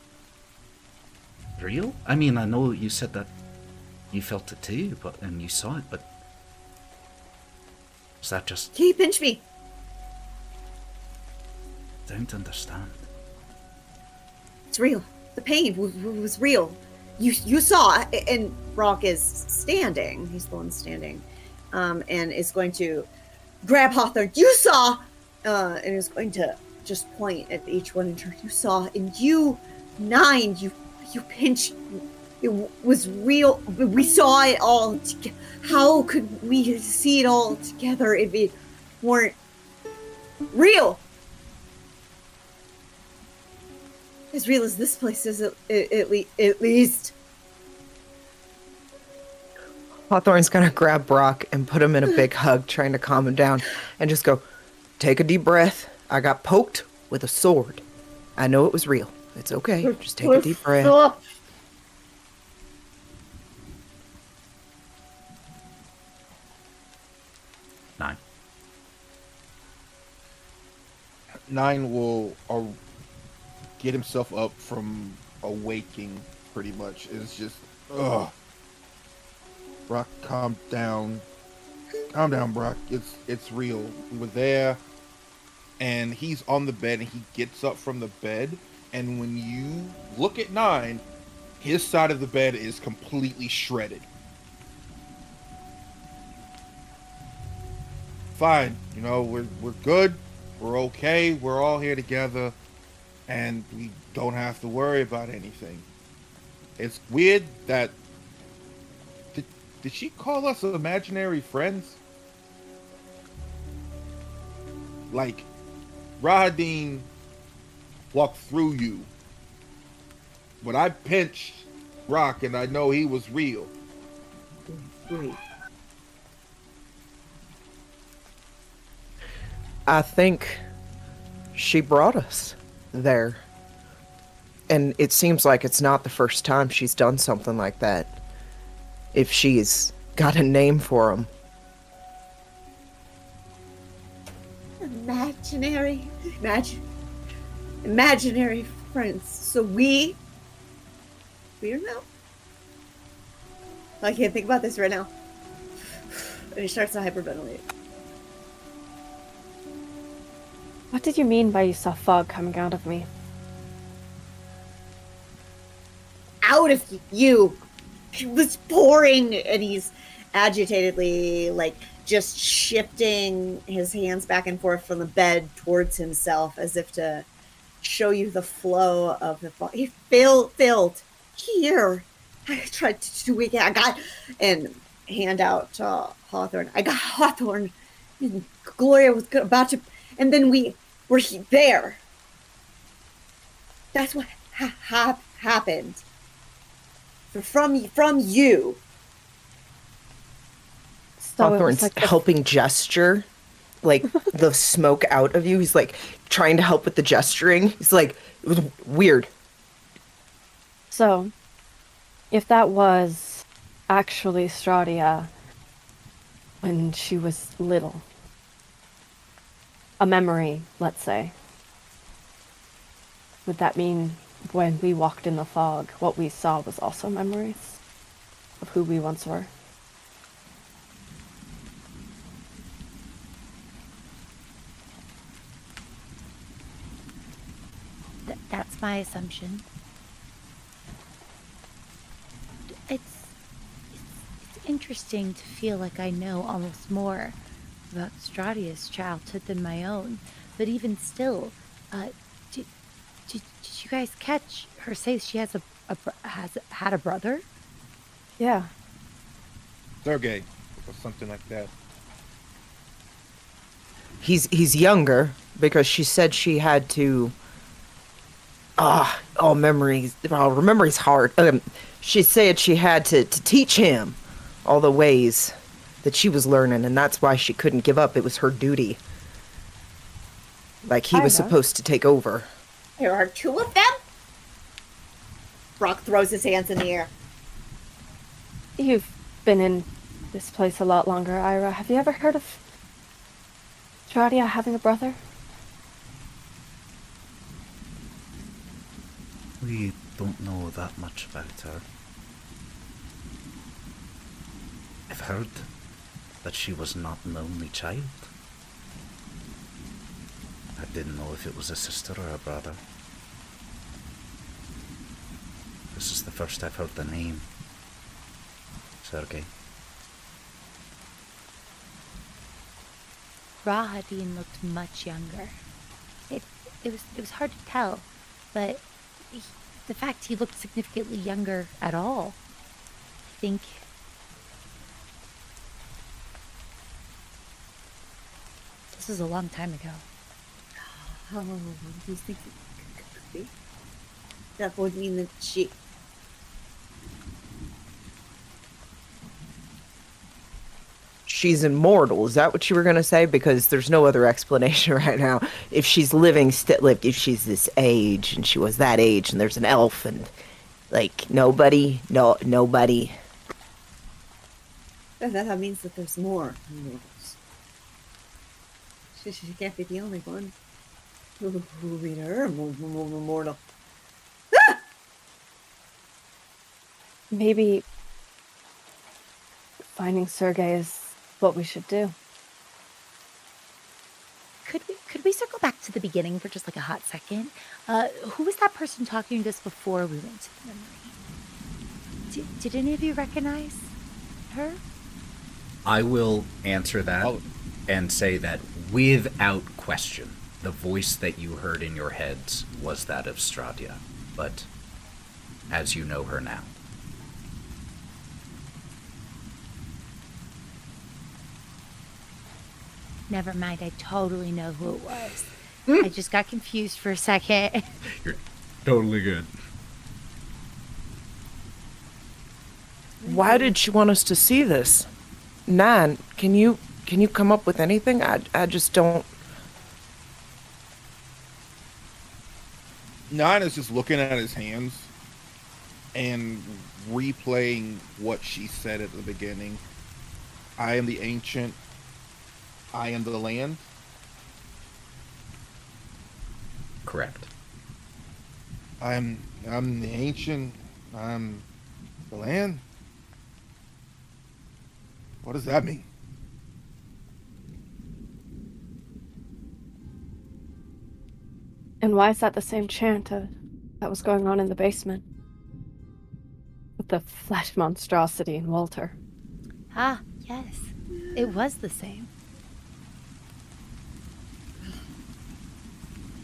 real? I mean, I know you said that you felt it too, and you saw it, but is that just? He pinched me. Don't understand. It's real. The pain was real. You saw, and Brawk is standing. He's the one standing, and is going to grab Hawthorne. You saw, and is going to just point at each one in turn. You saw, and you, Nyne, you pinched. It was real. We saw it all together. How could we see it all together if it weren't real? As real as this place is, at least. Hawthorne's gonna grab Brawk and put him in a big hug, trying to calm him down, and just go, take a deep breath. I got poked with a sword. I know it was real. It's okay. Just take a deep breath. Nyne. Nyne will get himself up from awaking, pretty much. It's just, ugh. Brawk, calm down. Calm down, Brawk. It's real. We were there, and he's on the bed, and he gets up from the bed, and when you look at Nyne, his side of the bed is completely shredded. Fine, you know, we're good. We're okay. We're all here together, and we don't have to worry about anything. It's weird that... Did she call us imaginary friends? Like, Rahadin walked through you. But I pinched Brawk, and I know he was real. Wait. I think she brought us there. And it seems like it's not the first time she's done something like that. If she's got a name for him. Imaginary friends. So we're now? I can't think about this right now. And he starts to hyperventilate. What did you mean by you saw fog coming out of me? Out of you! He was pouring, and he's agitatedly, like, just shifting his hands back and forth from the bed towards himself as if to show you the flow of the fog. He filled here. I tried to do it. I got, and hand out to Hawthorne. I got Hawthorne, and Gloria was about to, and then we were there. That's what happened. From you. So Hawthorne's like helping gesture, like, the smoke out of you. He's, like, trying to help with the gesturing. He's like, it was weird. So, if that was actually Strahd when she was little, a memory, let's say, would that mean when we walked in the fog, what we saw was also memories of who we once were? That's my assumption. It's interesting to feel like I know almost more about Strahd's childhood than my own, but even still, did you guys catch her say she has had a brother? Yeah. Sergey, or something like that. He's younger, because she said she had to... memories. Memory's hard. She said she had to teach him all the ways that she was learning, and that's why she couldn't give up. It was her duty. Like, he was supposed to take over. There are two of them? Brawk throws his hands in the air. You've been in this place a lot longer, Ira. Have you ever heard of Strahd having a brother? We don't know that much about her. I've heard that she was not an only child. I didn't know if it was a sister or a brother. This is the first I've heard the name. Sergey. Rahadin looked much younger. It was hard to tell, but the fact he looked significantly younger at all, I think. This was a long time ago. Oh, do you think it could be? That would mean that she... she's immortal. Is that what you were going to say? Because there's no other explanation right now. If she's if she's this age and she was that age and there's an elf and like nobody. That means that there's more immortals. She can't be the only one. Who made her immortal? Ah! Maybe finding Sergei is what we should do. Could we circle back to the beginning for just like a hot second? Who was that person talking to us before we went to the memory? Did any of you recognize her? I will answer that and say that without question, the voice that you heard in your heads was that of Strahd, but as you know her now. Never mind, I totally know who it was. I just got confused for a second. You're totally good. Why did she want us to see this? Nyne, can you come up with anything? I just don't. Nyne is just looking at his hands and replaying what she said at the beginning. I am the ancient. I am the land. Correct. I'm the ancient. I'm the land. What does that mean? And why is that the same chant that was going on in the basement? With the flesh monstrosity and Walter. Ah, yes. It was the same.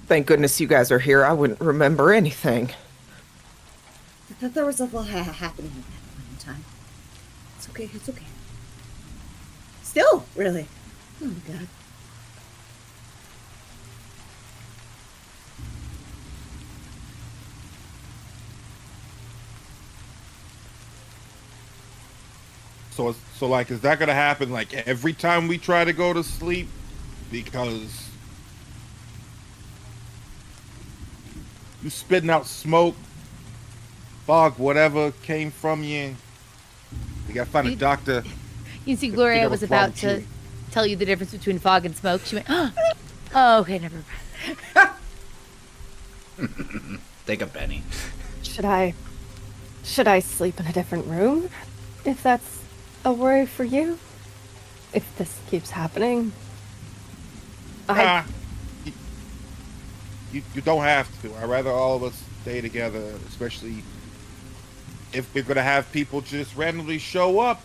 Thank goodness you guys are here. I wouldn't remember anything. That there was a lot happening at that point in time. It's okay. Still, really. Oh my god. So like, is that gonna happen like every time we try to go to sleep? Because you spitting out smoke, fog, whatever came from you. You gotta find a doctor. You see, Gloria was about to tell you the difference between fog and smoke. She went, oh, okay, never mind. Take a penny. Should I sleep in a different room? If that's a worry for you? If this keeps happening? You don't have to. I'd rather all of us stay together, especially if we're gonna have people just randomly show up.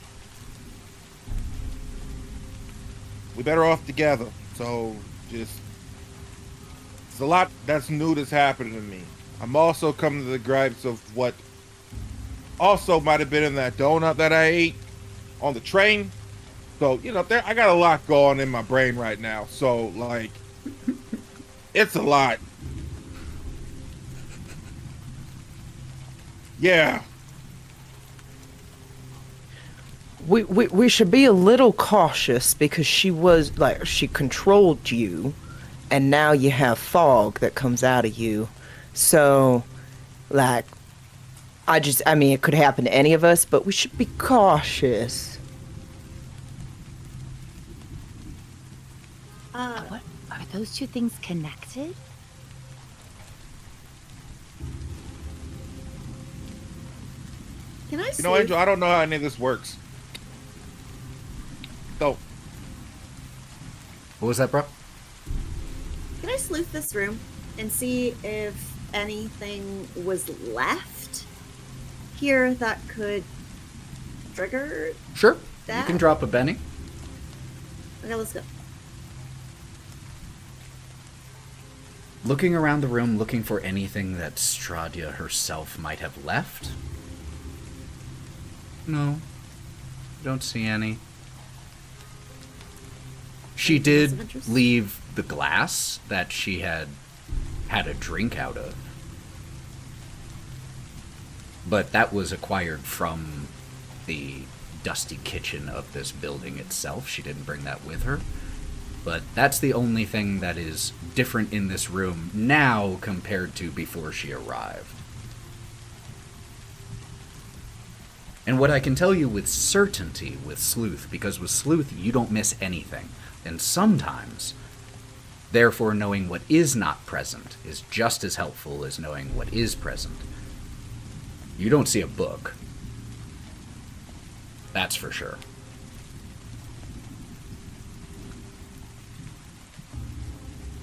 We're better off together. So there's a lot that's new that's happening to me. I'm also coming to the gripes of what also might have been in that donut that I ate on the train. So, I got a lot going in my brain right now. So, like, it's a lot. Yeah. We should be a little cautious because she controlled you and now you have fog that comes out of you. So, like, it could happen to any of us, but we should be cautious. What? Are those two things connected? Can I see? Angel, I don't know how any of this works. So, What was that, bro? Can I sleuth this room and see if anything was left here that could trigger Sure. that? You can drop a penny. Okay, let's go. Looking around the room, looking for anything that Strahd herself might have left. No. Don't see any. She did leave the glass that she had a drink out of. But that was acquired from the dusty kitchen of this building itself. She didn't bring that with her. But that's the only thing that is different in this room now compared to before she arrived. And what I can tell you with certainty with Sleuth, because with Sleuth you don't miss anything, and sometimes, therefore knowing what is not present is just as helpful as knowing what is present. You don't see a book. That's for sure.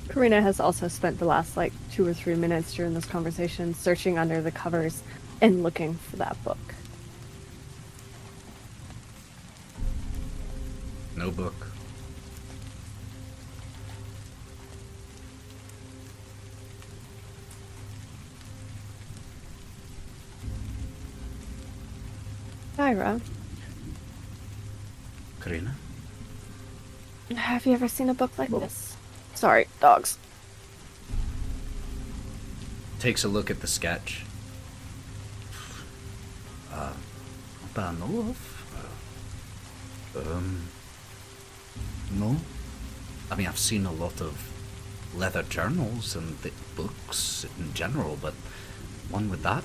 Karina has also spent the last 2 or 3 minutes during this conversation searching under the covers and looking for that book. No book. Ira, Karina? have you ever seen a book like this? Sorry, dogs. Takes a look at the sketch. Not that I know of. No. I mean, I've seen a lot of leather journals and books in general, but one with that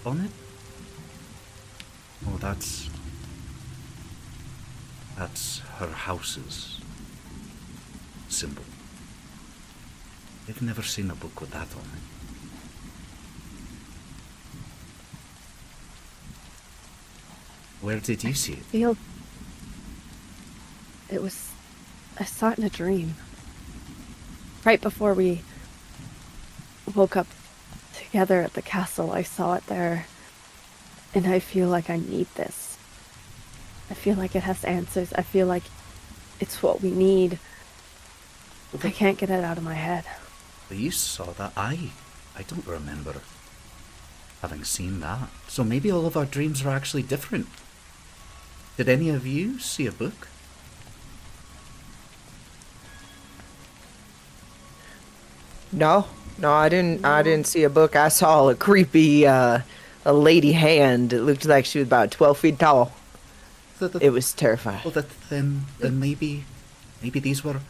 on it? Oh, that's her house's symbol. I've never seen a book with that on it. Where did you see it? I saw it in a dream. Right before we woke up together at the castle, I saw it there. And I feel like I need this. I feel like it has answers. I feel like it's what we need. I can't get it out of my head. You saw that? I don't remember having seen that. So maybe all of our dreams are actually different. Did any of you see a book? No, I didn't see a book. I saw a creepy, a lady hand. It looked like she was about 12 feet tall. It was terrifying. Well, then maybe these were...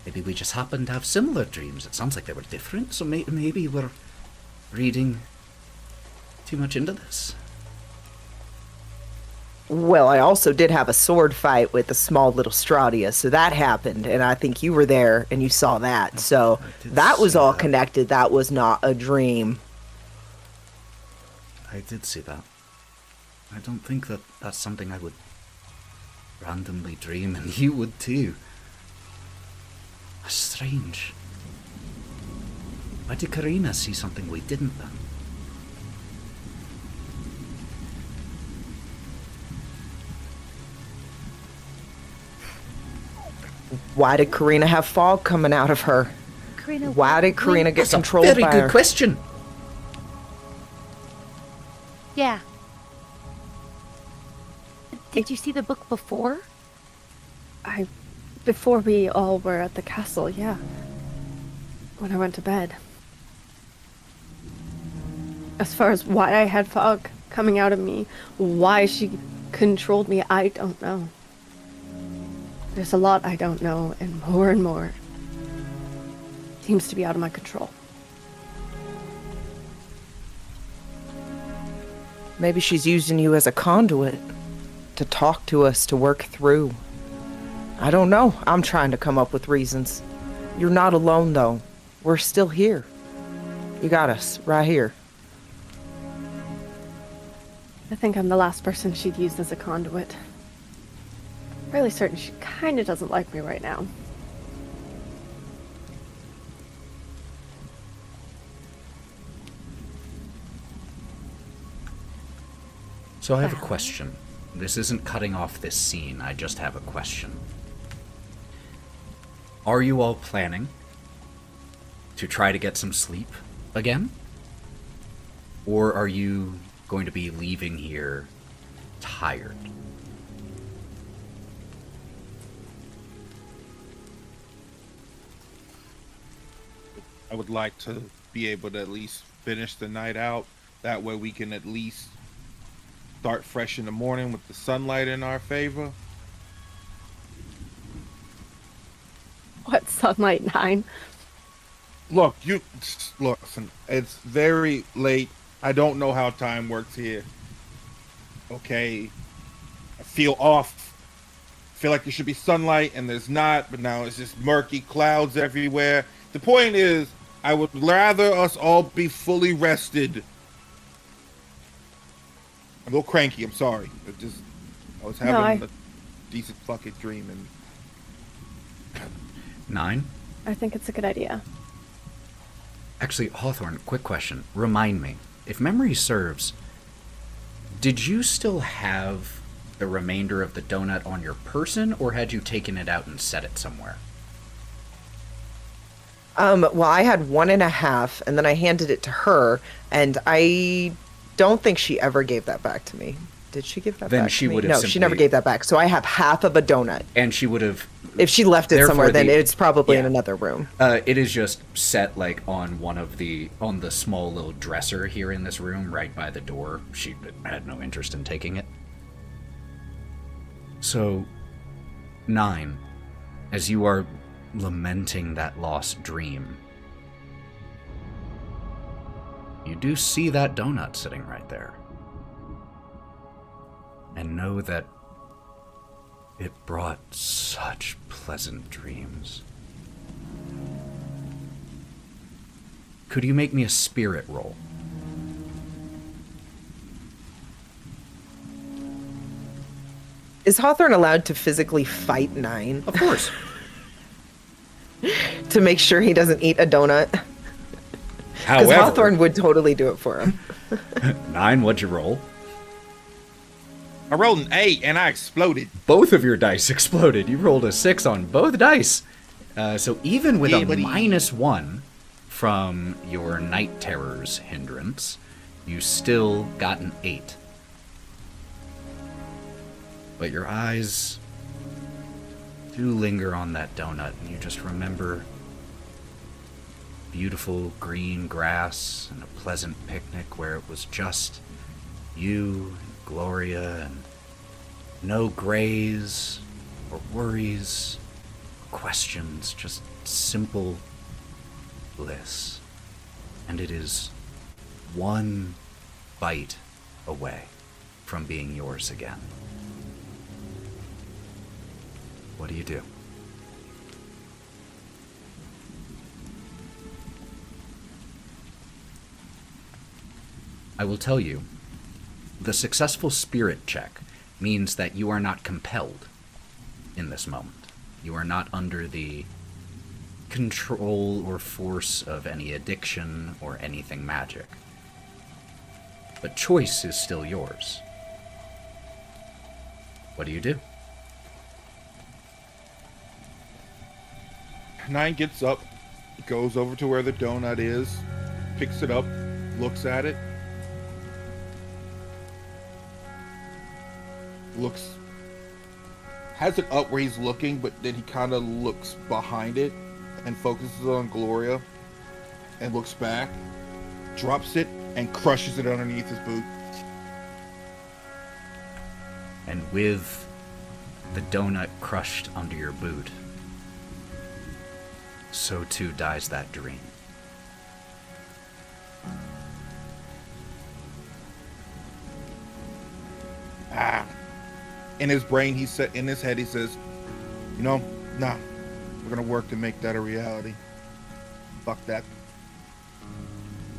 Maybe we just happened to have similar dreams. It sounds like they were different, so maybe we're reading too much into this. Well, I also did have a sword fight with a small little Strahd, so that happened, and I think you were there and you saw that. So that was all connected. That was not a dream. I did see that. I don't think that's something I would randomly dream, and you would too. That's strange. Why did Karina see something we didn't then? Why did Karina have fog coming out of her? Karina, Why did Karina get controlled That's a by very her? good question. Yeah. Did you see the book before? Before we all were at the castle, yeah. When I went to bed. As far as why I had fog coming out of me, why she controlled me, I don't know. There's a lot I don't know, and more seems to be out of my control. Maybe she's using you as a conduit to talk to us, to work through. I don't know. I'm trying to come up with reasons. You're not alone, though. We're still here. You got us, right here. I think I'm the last person she'd use as a conduit. Fairly certain she kind of doesn't like me right now. So I have a question. This isn't cutting off this scene, I just have a question. Are you all planning to try to get some sleep again? Or are you going to be leaving here tired? I would like to be able to at least finish the night out. That way we can at least start fresh in the morning with the sunlight in our favor. What sunlight, Nyne? Look, listen, it's very late. I don't know how time works here. Okay. I feel off. I feel like there should be sunlight and there's not, but now it's just murky clouds everywhere. The point is, I would rather us all be fully rested. I'm a little cranky, I'm sorry. I was having a decent fucking dream and... Nyne? I think it's a good idea. Actually, Hawthorne, quick question. Remind me, if memory serves, did you still have the remainder of the donut on your person, or had you taken it out and set it somewhere? Well, I had 1.5, and then I handed it to her, and I don't think she ever gave that back to me. Did she give that Then back she to me? would have No, simply... she never gave that back. So I have half of a donut. And she would have... If she left it somewhere, then it's probably in yeah. another room. It is just set like on on the small little dresser here in this room, right by the door. She had no interest in taking it. So, Nyne, as you are lamenting that lost dream, you do see that donut sitting right there. And know that it brought such pleasant dreams. Could you make me a spirit roll? Is Hawthorne allowed to physically fight Nyne? Of course. To make sure he doesn't eat a donut? Because However, Hawthorne would totally do it for him. Nyne, what'd you roll? I rolled an 8 and I exploded. Both of your dice exploded. You rolled a 6 on both dice. So even with a -1 from your night terrors hindrance, you still got an 8. But your eyes do linger on that donut, and you just remember beautiful green grass and a pleasant picnic where it was just you, Gloria, and no grays or worries or questions, just simple bliss. And it is one bite away from being yours again. What do you do? I will tell you, the successful spirit check means that you are not compelled in this moment. You are not under the control or force of any addiction or anything magic. But choice is still yours. What do you do? Nyne gets up, goes over to where the donut is, picks it up, looks at it. Has it up where he's looking, but then he kind of looks behind it and focuses on Gloria and looks back, drops it, and crushes it underneath his boot. And with the donut crushed under your boot, so too dies that dream. In his brain, in his head, he says, nah, we're gonna work to make that a reality. Fuck that.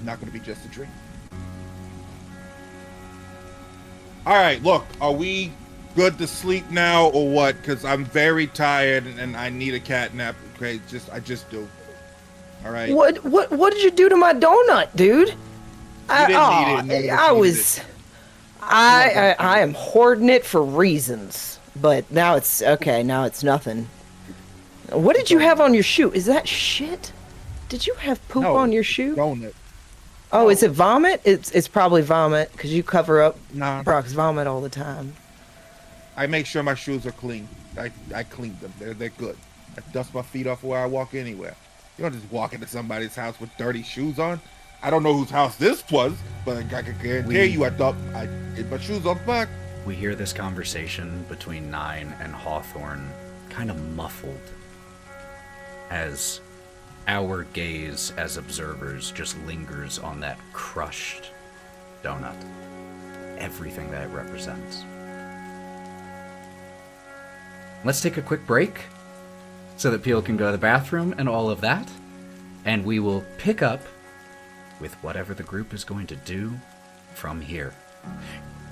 Not gonna be just a dream. All right, look, are we good to sleep now or what? Because I'm very tired and I need a cat nap. Okay, I just do. All right. What did you do to my donut, dude? You didn't need it. I am hoarding it for reasons, but now it's okay. Now it's nothing. What did you have on your shoe? Is that shit? Did you have poop on your shoe? Donut. Oh, is it vomit? It's probably vomit because you cover up Brawk's vomit all the time. I make sure my shoes are clean. I clean them. They're good. I dust my feet off where I walk anywhere. You don't just walk into somebody's house with dirty shoes on. I don't know whose house this was, but I can guarantee you I thought I did my shoes off back. We hear this conversation between Nyne and Hawthorne kind of muffled as our gaze as observers just lingers on that crushed donut. Everything that it represents. Let's take a quick break so that people can go to the bathroom and all of that. And we will pick up with whatever the group is going to do from here.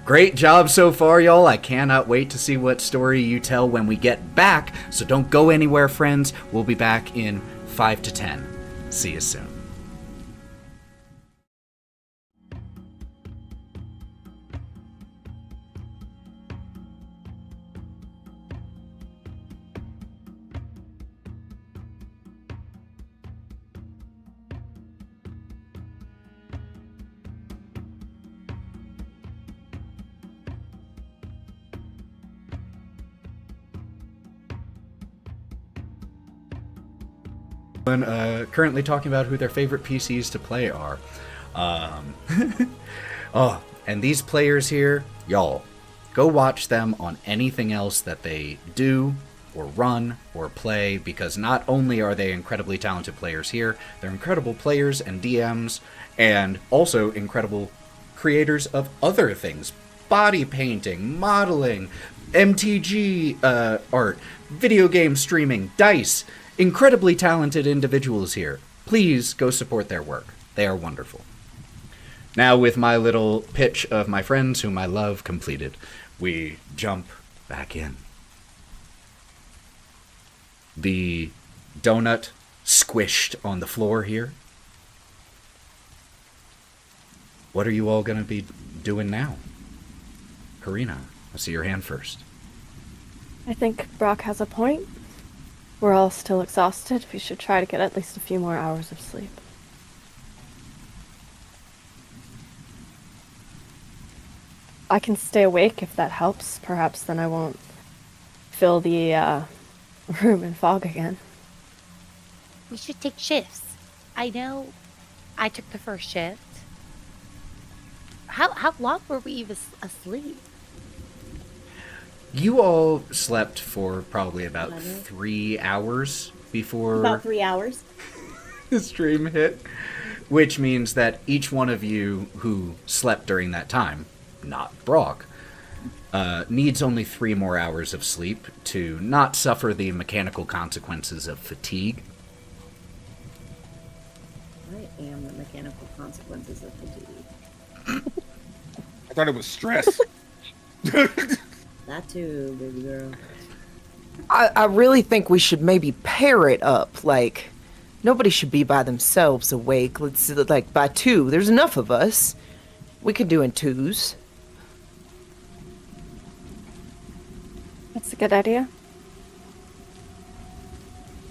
Great job so far, y'all. I cannot wait to see what story you tell when we get back. So don't go anywhere, friends. We'll be back in 5 to 10. See you soon. Currently talking about who their favorite PCs to play are. Oh, and these players here, y'all, go watch them on anything else that they do or run or play, because not only are they incredibly talented players here, they're incredible players and DMs, and also incredible creators of other things. Body painting, modeling, MTG art, video game streaming, dice. Incredibly talented individuals here. Please go support their work. They are wonderful. Now, with my little pitch of my friends whom I love completed, we jump back in. The donut squished on the floor here. What are you all going to be doing now? Karina, I see your hand first. I think Brawk has a point. We're all still exhausted. We should try to get at least a few more hours of sleep. I can stay awake if that helps. Perhaps then I won't fill the room in fog again. We should take shifts. I know I took the first shift. How long were we even asleep? You all slept for probably about 3 hours before... About 3 hours. the stream hit. Which means that each one of you who slept during that time, not Brawk, needs only 3 more hours of sleep to not suffer the mechanical consequences of fatigue. I am the mechanical consequences of fatigue. I thought it was stress. That too, baby girl. I really think we should maybe pair it up. Like, nobody should be by themselves awake. Let's like by 2. There's enough of us. We could do in 2s. That's a good idea.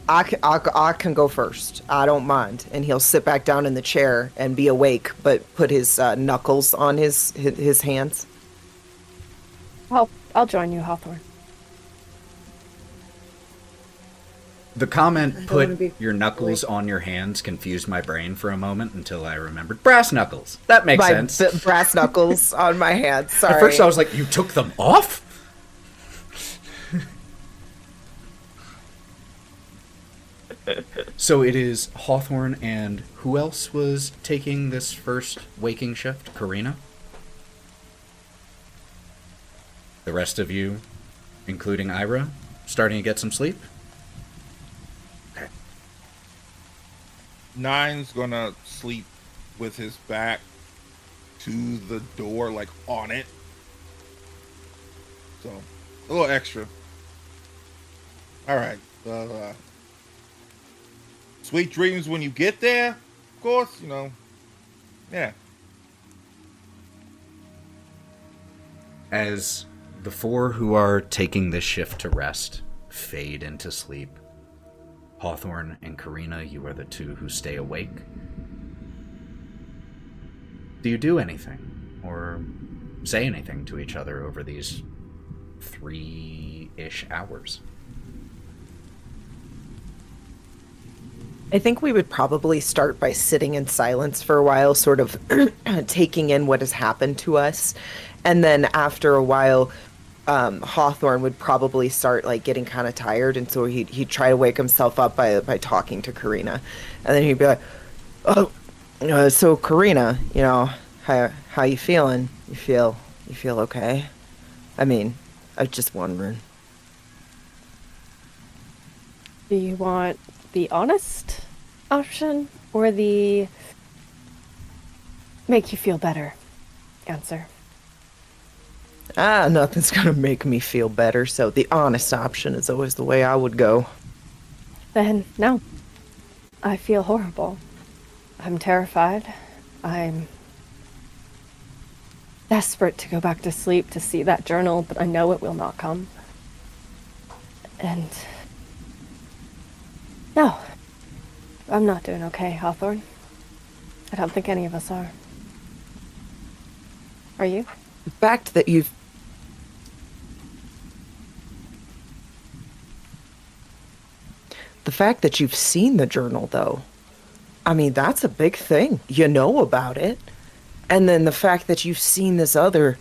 I can go first. I don't mind. And he'll sit back down in the chair and be awake, but put his knuckles on his hands. I'll join you, Hawthorne. The comment, put your knuckles on your hands, confused my brain for a moment until I remembered brass knuckles. That makes sense. Brass knuckles on my hands, sorry. At first I was like, you took them off? So it is Hawthorne, and who else was taking this first waking shift? Karina? The rest of you, including Ira, starting to get some sleep? Okay. Nyne's gonna sleep with his back to the door, like on it. So, a little extra. Alright. Sweet dreams when you get there, of course, you know. Yeah. As the 4 who are taking this shift to rest fade into sleep, Hawthorne and Karina, you are the 2 who stay awake. Do you do anything or say anything to each other over these 3-ish hours? I think we would probably start by sitting in silence for a while, sort of taking in what has happened to us. And then after a while, Hawthorne would probably start like getting kind of tired. And so he'd try to wake himself up by talking to Karina. And then he'd be like, oh, so Karina, how you feeling? You feel okay? I mean, I was just wondering. Do you want the honest option or the make you feel better answer? Nothing's gonna make me feel better, so the honest option is always the way I would go. Then, no. I feel horrible. I'm terrified. I'm desperate to go back to sleep to see that journal, but I know it will not come. And no, I'm not doing okay, Hawthorne. I don't think any of us are. Are you? The fact that you've seen the journal, though, I mean, that's a big thing. You know about it. And then the fact that you've seen this other,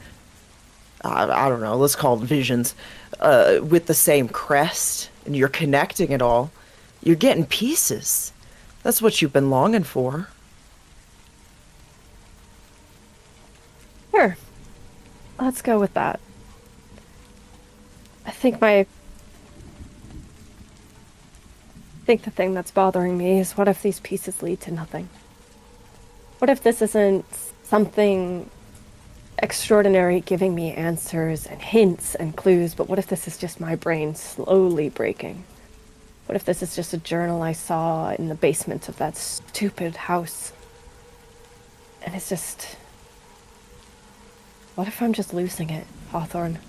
I don't know, let's call it visions, with the same crest, and you're connecting it all. You're getting pieces. That's what you've been longing for. Sure. Let's go with that. I think the thing that's bothering me is, what if these pieces lead to nothing? What if this isn't something extraordinary giving me answers and hints and clues, but what if this is just my brain slowly breaking? What if this is just a journal I saw in the basement of that stupid house? And it's just... What if I'm just losing it, Hawthorne?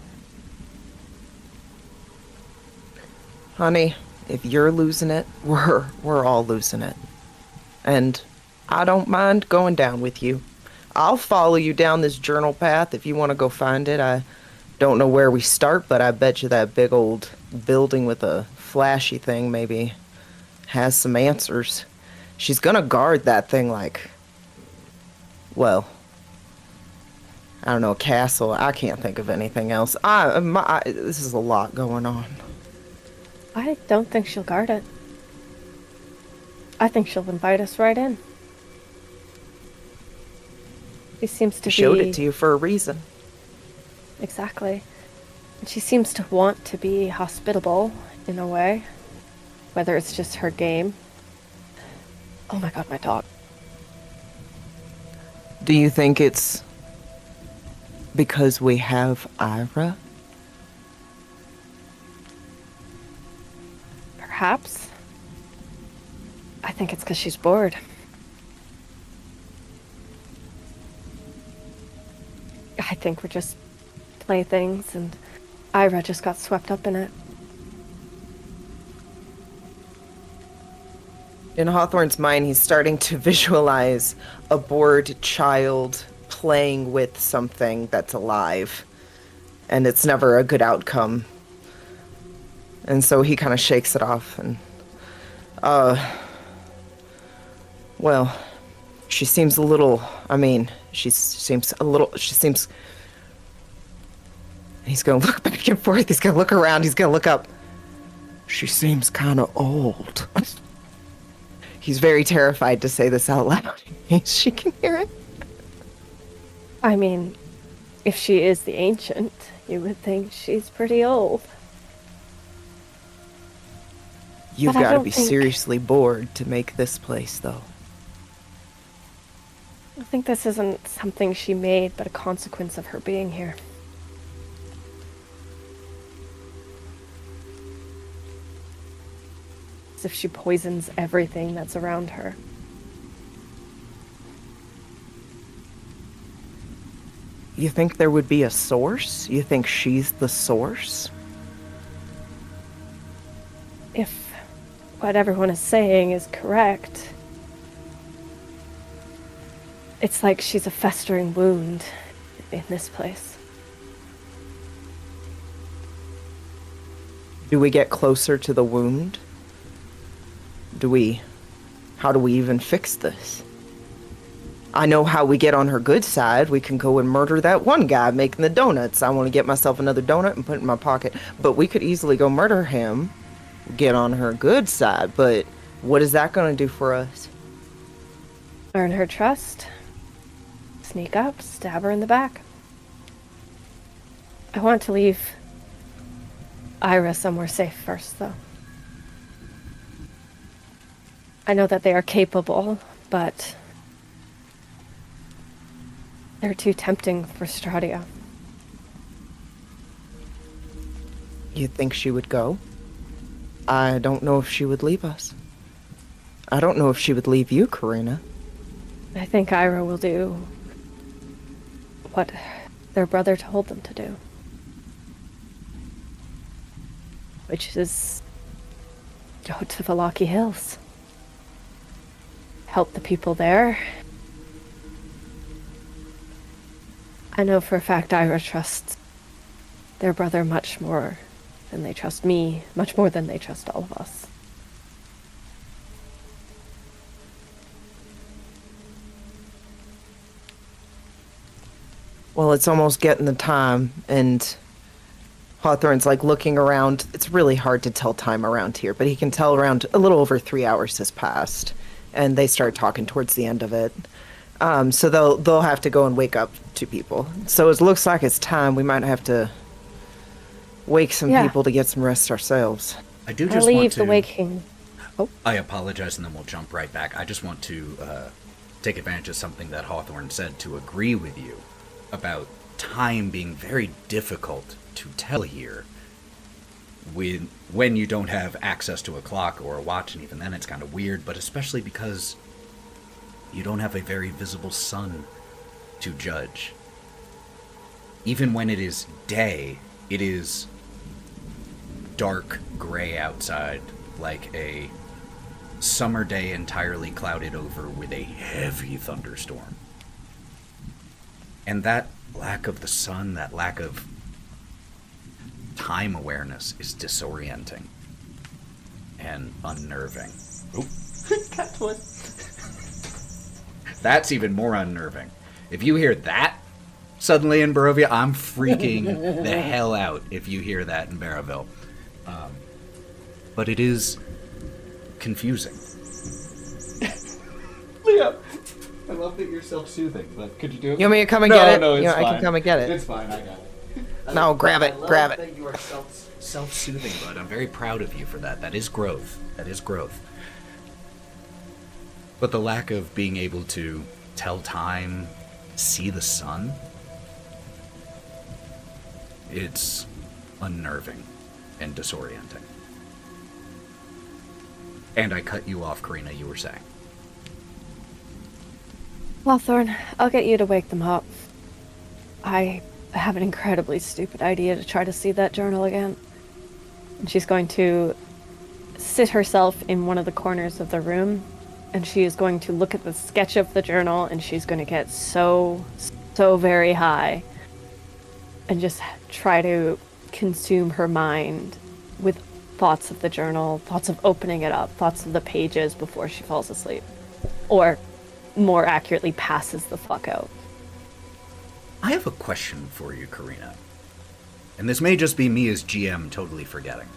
Honey, if you're losing it, we're all losing it. And I don't mind going down with you. I'll follow you down this journal path if you want to go find it. I don't know where we start, but I bet you that big old building with a flashy thing maybe has some answers. She's gonna guard that thing like, well, I don't know, a castle. I can't think of anything else. This is a lot going on. I don't think she'll guard it. I think she'll invite us right in. She seems to showed it to you for a reason. Exactly. And she seems to want to be hospitable, in a way. Whether it's just her game. Oh my god, my dog. Do you think it's because we have Ira? Perhaps. I think it's because she's bored. I think we're just playthings, and Ira just got swept up in it. In Hawthorne's mind, he's starting to visualize a bored child playing with something that's alive, and it's never a good outcome. And so he kind of shakes it off and, well, she seems a little, he's gonna look back and forth, he's gonna look around, he's gonna look up. She seems kind of old. He's very terrified to say this out loud. She can hear it. I mean, if she is the ancient, you would think she's pretty old. You've But I got to don't be think- seriously bored to make this place, though. I think this isn't something she made, but a consequence of her being here. As if she poisons everything that's around her. You think there would be a source? You think she's the source? If what everyone is saying is correct, it's like she's a festering wound in this place. Do we get closer to the wound? Do we How do we even fix this? I know how we get on her good side. We can go and murder that one guy making the donuts. I want to get myself another donut and put it in my pocket. But we could easily go murder him, get on her good side. But what is that going to do for us? Earn her trust. Sneak up, stab her in the back. I want to leave Ira somewhere safe first, though. I know that they are capable, but they're too tempting for Strahd. You think she would go? I don't know if she would leave us. I don't know if she would leave you, Karina. I think Ira will do what their brother told them to do. Which is go to the Locky Hills. Help the people there. I know for a fact Ira trusts their brother much more than they trust me, much more than they trust all of us. Well, it's almost getting the time, and Hawthorne's like looking around. It's really hard to tell time around here, but he can tell around a little over 3 hours has passed, and they start talking towards the end of it. So they'll have to go and wake up 2 people. So it looks like it's time. We might have to wake some people to get some rest ourselves. I do I just leave want to... the waking. Oh, I apologize, and then we'll jump right back. I just want to take advantage of something that Hawthorne said to agree with you about time being very difficult to tell here when you don't have access to a clock or a watch, and even then it's kind of weird, but especially because you don't have a very visible sun to judge. Even when it is day, it is dark gray outside, like a summer day entirely clouded over with a heavy thunderstorm. And that lack of the sun, that lack of time awareness is disorienting and unnerving. Oop. Cat foot. That's even more unnerving. If you hear that suddenly in Barovia, I'm freaking the hell out if you hear that in Barraville. But it is confusing. Leo, I love that you're self-soothing, but could you do it? You want me to come and get it? No, it's I fine. can come and get it. It's fine, I got it. No, grab it, grab it. That you are self-soothing, bud. I'm very proud of you for that. That is growth. That is growth. But the lack of being able to tell time, see the sun, it's unnerving and disorienting. And I cut you off, Karina, you were saying. Hawthorne, I'll get you to wake them up. I have an incredibly stupid idea to try to see that journal again. And she's going to sit herself in one of the corners of the room, and she is going to look at the sketch of the journal, and she's going to get so very high and just try to consume her mind with thoughts of the journal, thoughts of opening it up, thoughts of the pages before she falls asleep. Or, more accurately, passes the fuck out. I have a question for you, Karina. And this may just be me as GM totally forgetting.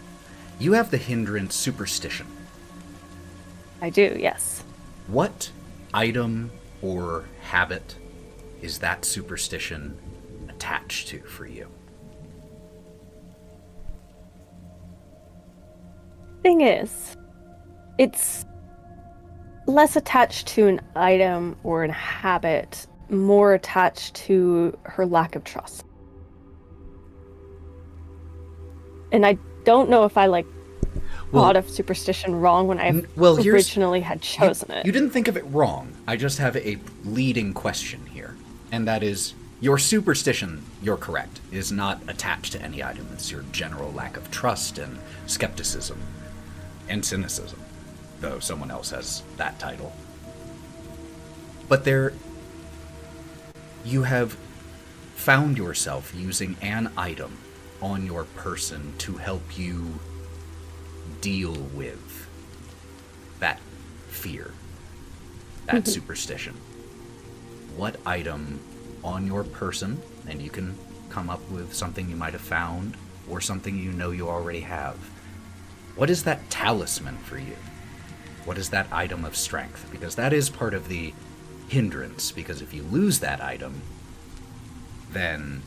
You have the hindrance superstition. I do, yes. What item or habit is that superstition attached to for you? Thing is, it's less attached to an item or a habit, more attached to her lack of trust. And I don't know if I thought of superstition wrong when I originally had chosen it. You didn't think of it wrong. I just have a leading question here. And that is, your superstition, you're correct, is not attached to any item. It's your general lack of trust and skepticism and cynicism, though someone else has that title. But you have found yourself using an item on your person to help you deal with that fear. that superstition. What item on your person, and you can come up with something you might have found or something you know you already have. What is that talisman for you? What is that item of strength? Because that is part of the hindrance, because if you lose that item, then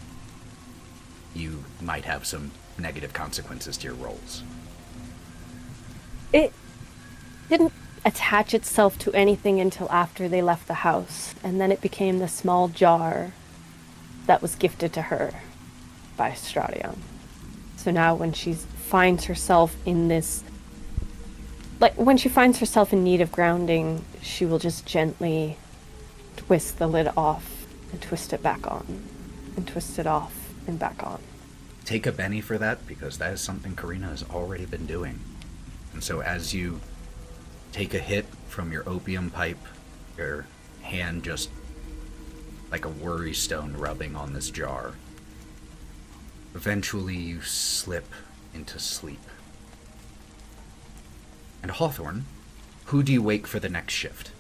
you might have some negative consequences to your rolls. It didn't attach itself to anything until after they left the house, and then it became the small jar that was gifted to her by Strahd. So now when she finds herself in this, like when she finds herself in need of grounding, she will just gently twist the lid off and twist it back on, and twist it off and back on. Take a Benny for that, because that is something Karina has already been doing. And so as you take a hit from your opium pipe, your hand just like a worry stone rubbing on this jar, eventually you slip into sleep. And Hawthorne, who do you wake for the next shift?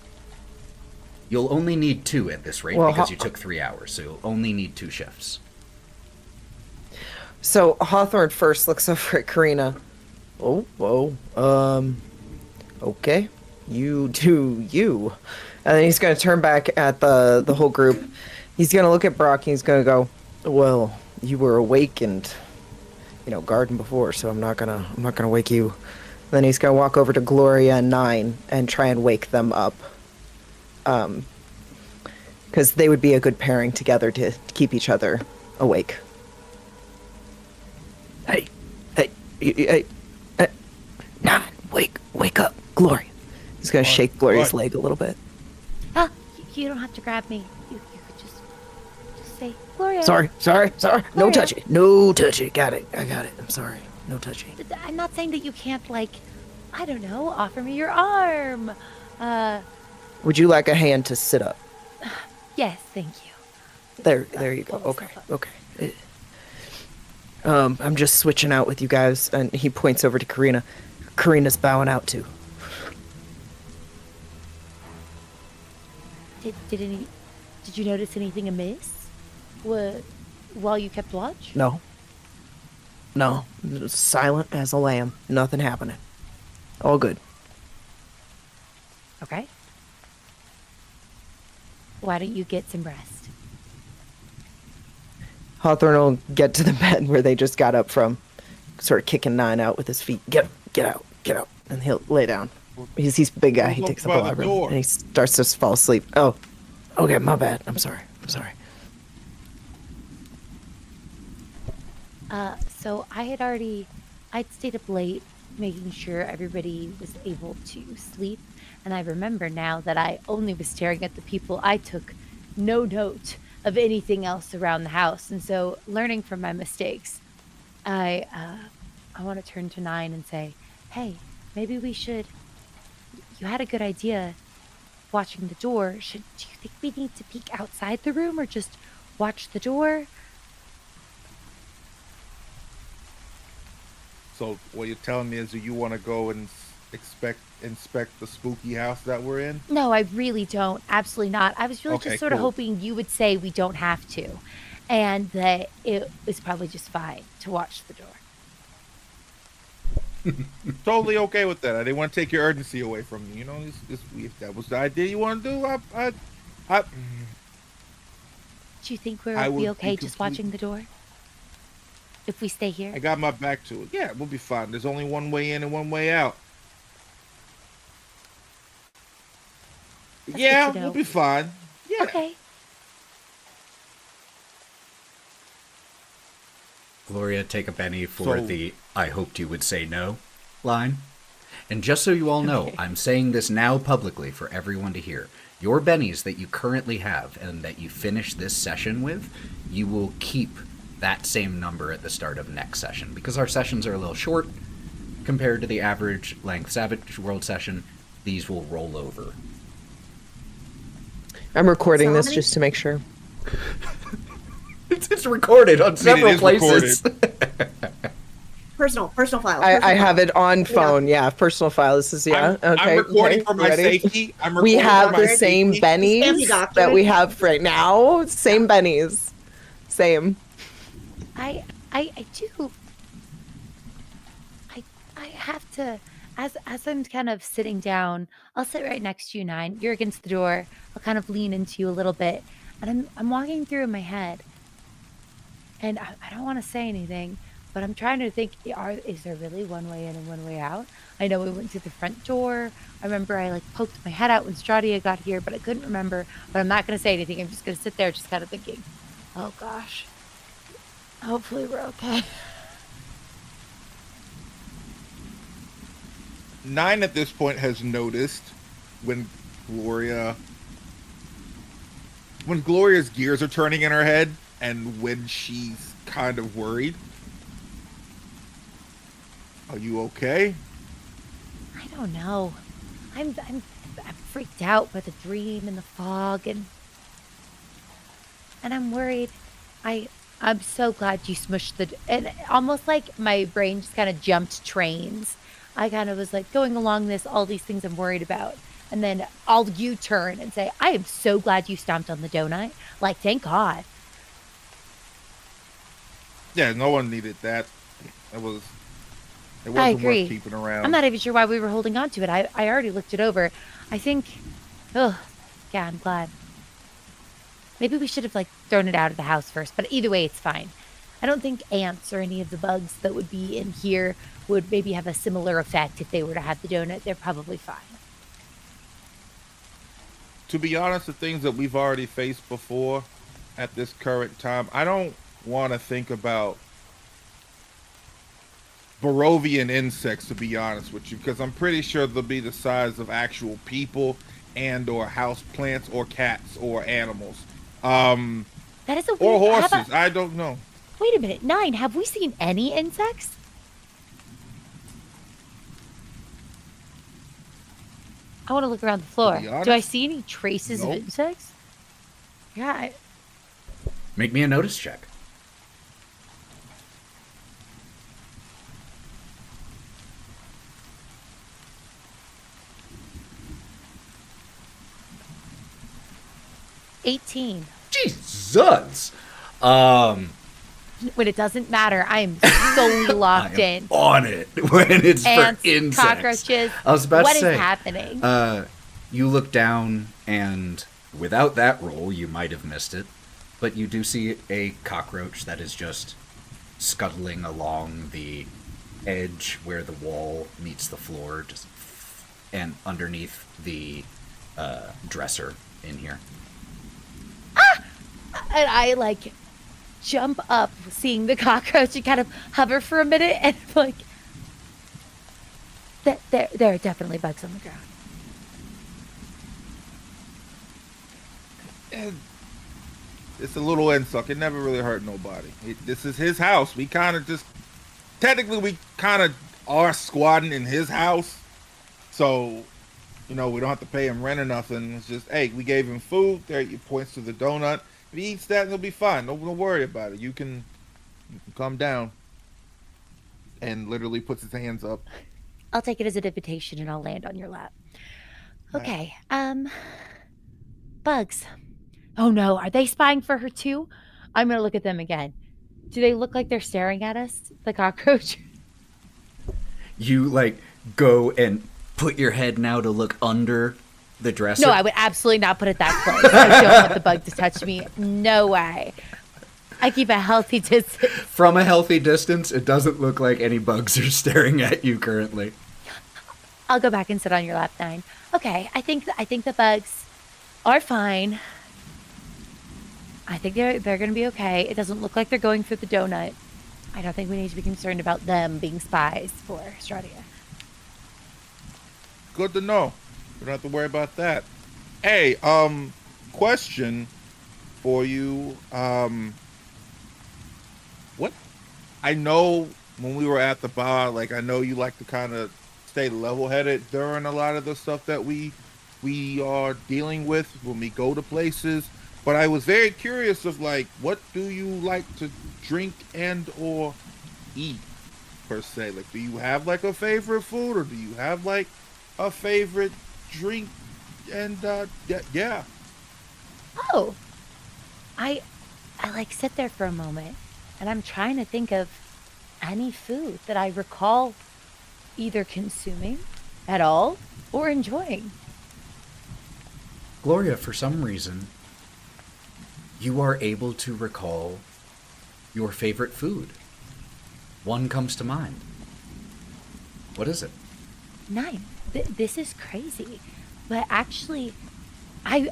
You'll only need 2 at this rate, because you took 3 hours, so you'll only need 2 shifts. So Hawthorne first looks over at Karina. Okay, you do you. And then he's going to turn back at the whole group. He's going to look at Brawk and he's going to go, well, you were awake and, guarding before, so I'm not gonna wake you. Then he's going to walk over to Gloria and Nyne and try and wake them up. Because they would be a good pairing together to keep each other awake. Hey, Nyne, wake up, Gloria. He's gonna shake Gloria's leg a little bit. Ah, you don't have to grab me. You could just say, Gloria. Sorry. Gloria. No touchy. Got it. I got it. I'm sorry. No touchy. I'm not saying that you can't, I don't know, offer me your arm. Would you like a hand to sit up? Yes, thank you. There you go. Okay. I'm just switching out with you guys, and he points over to Karina. Karina's bowing out too. Did you notice anything amiss? While you kept watch? No. Silent as a lamb. Nothing happening. All good. Okay. Why don't you get some rest? Hawthorne will get to the bed where they just got up from, sort of kicking Nyne out with his feet. Get out. And he'll lay down. He's a big guy. He takes up a lot of room. And he starts to fall asleep. Oh, okay, my bad. I'm sorry. So I'd stayed up late making sure everybody was able to sleep. And I remember now that I only was staring at the people. I took no note of anything else around the house. And so, learning from my mistakes, I want to turn to Nyne and say, hey, maybe we should, you had a good idea watching the door. Do you think we need to peek outside the room or just watch the door? So what you're telling me is that you want to go and inspect the spooky house that we're in? No, I really don't. Absolutely not. I was really just sort of hoping you would say we don't have to, and that it was probably just fine to watch the door. Totally okay with that. I didn't want to take your urgency away from you. If that was the idea you want to do, Do you think we'll be okay just watching the door? If we stay here? I got my back to it. Yeah, we'll be fine. There's only one way in and one way out. That's we'll be fine. Yeah. Okay. Gloria, take a Benny for the I hoped you would say no line. And just so you all know, I'm saying this now publicly for everyone to hear. Your bennies that you currently have and that you finish this session with, you will keep that same number at the start of next session. Because our sessions are a little short compared to the average length Savage World session, these will roll over. I'm recording this just to make sure. It's recorded on several places. Personal file. I have it on phone. Yeah, personal file. This is okay. I'm recording okay, for my ready? safety. We have the my same safety. bennies that we have right now. Same bennies. Same. I do. I have to, as I'm kind of sitting down, I'll sit right next to you, Nyne. You're against the door. I'll kind of lean into you a little bit, and I'm walking through in my head, and I don't want to say anything, but I'm trying to think: is there really one way in and one way out? I know we went through the front door. I remember I poked my head out when Strahd got here, but I couldn't remember. But I'm not going to say anything. I'm just going to sit there, just kind of thinking, oh gosh, hopefully we're okay. Nyne at this point has noticed when Gloria's gears are turning in her head and when she's kind of worried. Are you okay? I don't know. I'm freaked out by the dream and the fog, and I'm worried. I'm so glad you smushed and almost like my brain just kind of jumped trains. I kind of was going along all these things I'm worried about. And then I'll U-turn and say, I am so glad you stomped on the donut. Thank God. Yeah, no one needed that. It wasn't agree. worth keeping around. I'm not even sure why we were holding on to it. I already looked it over. I think, yeah, I'm glad. Maybe we should have thrown it out of the house first, but either way, it's fine. I don't think ants or any of the bugs that would be in here would maybe have a similar effect if they were to have the donut. They're probably fine. To be honest, the things that we've already faced before at this current time, I don't want to think about Barovian insects, to be honest with you, because I'm pretty sure they'll be the size of actual people and or house plants or cats or animals. That is a weird... Or horses. I don't know. Wait a minute, Nyne, have we seen any insects? I want to look around the floor. Do I see any traces of insects? Yeah. Make me a notice check. $18. Jesus. When it doesn't matter, I am solely locked in. On it when it's ants, for insects. Cockroaches. I was about to say, what is happening? You look down, and without that roll, you might have missed it, but you do see a cockroach that is just scuttling along the edge where the wall meets the floor, and underneath the dresser in here. Ah! And I jump up, seeing the cockroach, and kind of hover for a minute, and I'm there are definitely bugs on the ground. It's a little insect. It never really hurt nobody. This is his house. We kind of are squatting in his house. So, we don't have to pay him rent or nothing. It's just, hey, we gave him food. There, he points to the donut. If he eats that, he'll be fine. Don't worry about it. You can calm down. And literally puts his hands up. I'll take it as an invitation, and I'll land on your lap. Okay. Bugs. Oh no, are they spying for her too? I'm gonna look at them again. Do they look like they're staring at us, the cockroach? You go and put your head now to look under the dresser? No, I would absolutely not put it that close. I don't want the bug to touch me. No way. I keep a healthy distance. From a healthy distance, it doesn't look like any bugs are staring at you currently. I'll go back and sit on your lap, Nyne. Okay, I think the bugs are fine. I think they're going to be okay. It doesn't look like they're going through the donut. I don't think we need to be concerned about them being spies for Strahd. Good to know. We don't have to worry about that. Hey, question for you. What? I know when we were at the bar, I know you like to kind of stay level-headed during a lot of the stuff that we are dealing with when we go to places. But I was very curious of what do you like to drink and or eat? per se? Like, do you have like a favorite food, or do you have like a favorite drink? And yeah. Oh, I like sit there for a moment, and I'm trying to think of any food that I recall either consuming at all or enjoying. Gloria, for some reason, you are able to recall your favorite food. One comes to mind. What is it? Nyne, this is crazy, but actually, I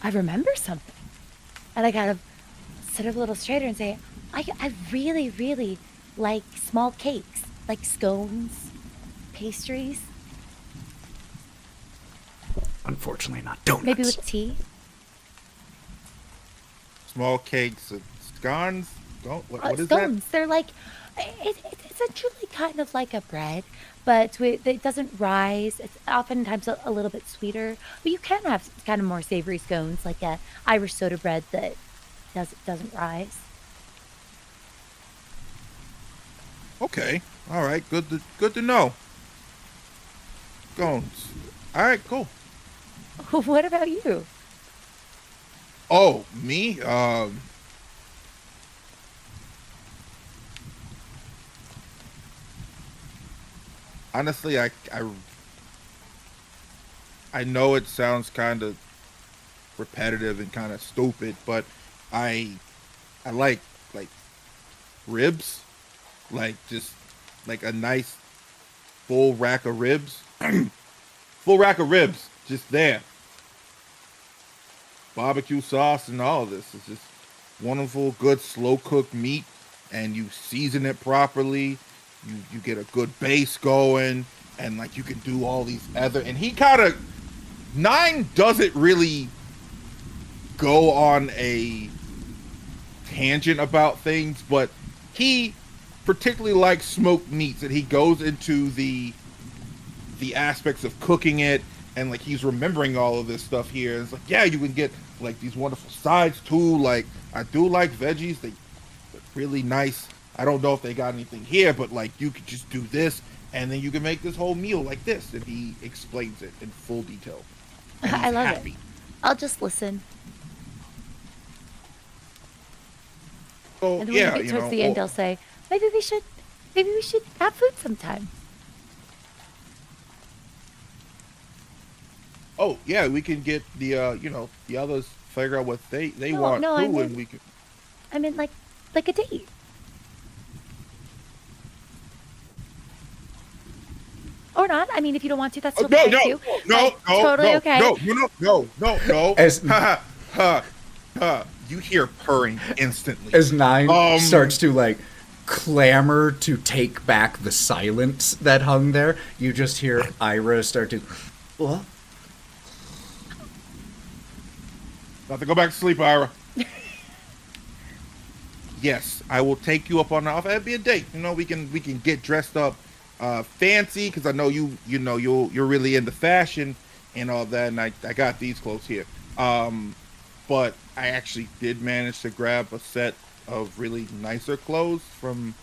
remember something, and I gotta sit up a little straighter and say, I really, really like small cakes, like scones, pastries. Unfortunately, not donuts. Maybe with tea. Small cakes and scones. What is Scones. that? They're like, it's essentially kind of like a bread, but it doesn't rise. It's oftentimes a little bit sweeter. But you can have kind of more savory scones, like a Irish soda bread that doesn't rise. Okay. All right. Good to know. Scones. All right. Cool. What about you? Oh, me? Honestly, I know it sounds kind of repetitive and kind of stupid, but I like ribs, like just like a nice full rack of ribs, full rack of ribs, just there. Barbecue sauce and all of this. It's just wonderful, good slow cooked meat, and you season it properly. You get a good base going, and like you can do all these other. And he kind of Nyne doesn't really go on a tangent about things, but he particularly likes smoked meats, and he goes into the aspects of cooking it, and like he's remembering all of this stuff here. It's like, yeah, you can get like these wonderful sides too. Like I do like veggies; they look really nice. I don't know if they got anything here, but like you could just do this, and then you can make this whole meal like this. And he explains it in full detail. I love happy. it. I'll just listen. So And when yeah, we get towards the end, I'll say, maybe we should have food sometime. Oh yeah, we can get the the others, figure out what they No, want no, too, I mean- and we can. I mean, like a date. Or not. I mean, if you don't want to, that's Oh, okay no, too. no, Like, no, totally no, okay. no. As- You hear purring instantly. As Nyne starts to like clamor to take back the silence that hung there, you just hear Ira start to. What? About to go back to sleep, Ira. Yes, I will take you up on the offer. It'd be a date. You know, we can get dressed up fancy, because I know you're really into fashion and all that, and I got these clothes here. But I actually did manage to grab a set of really nicer clothes from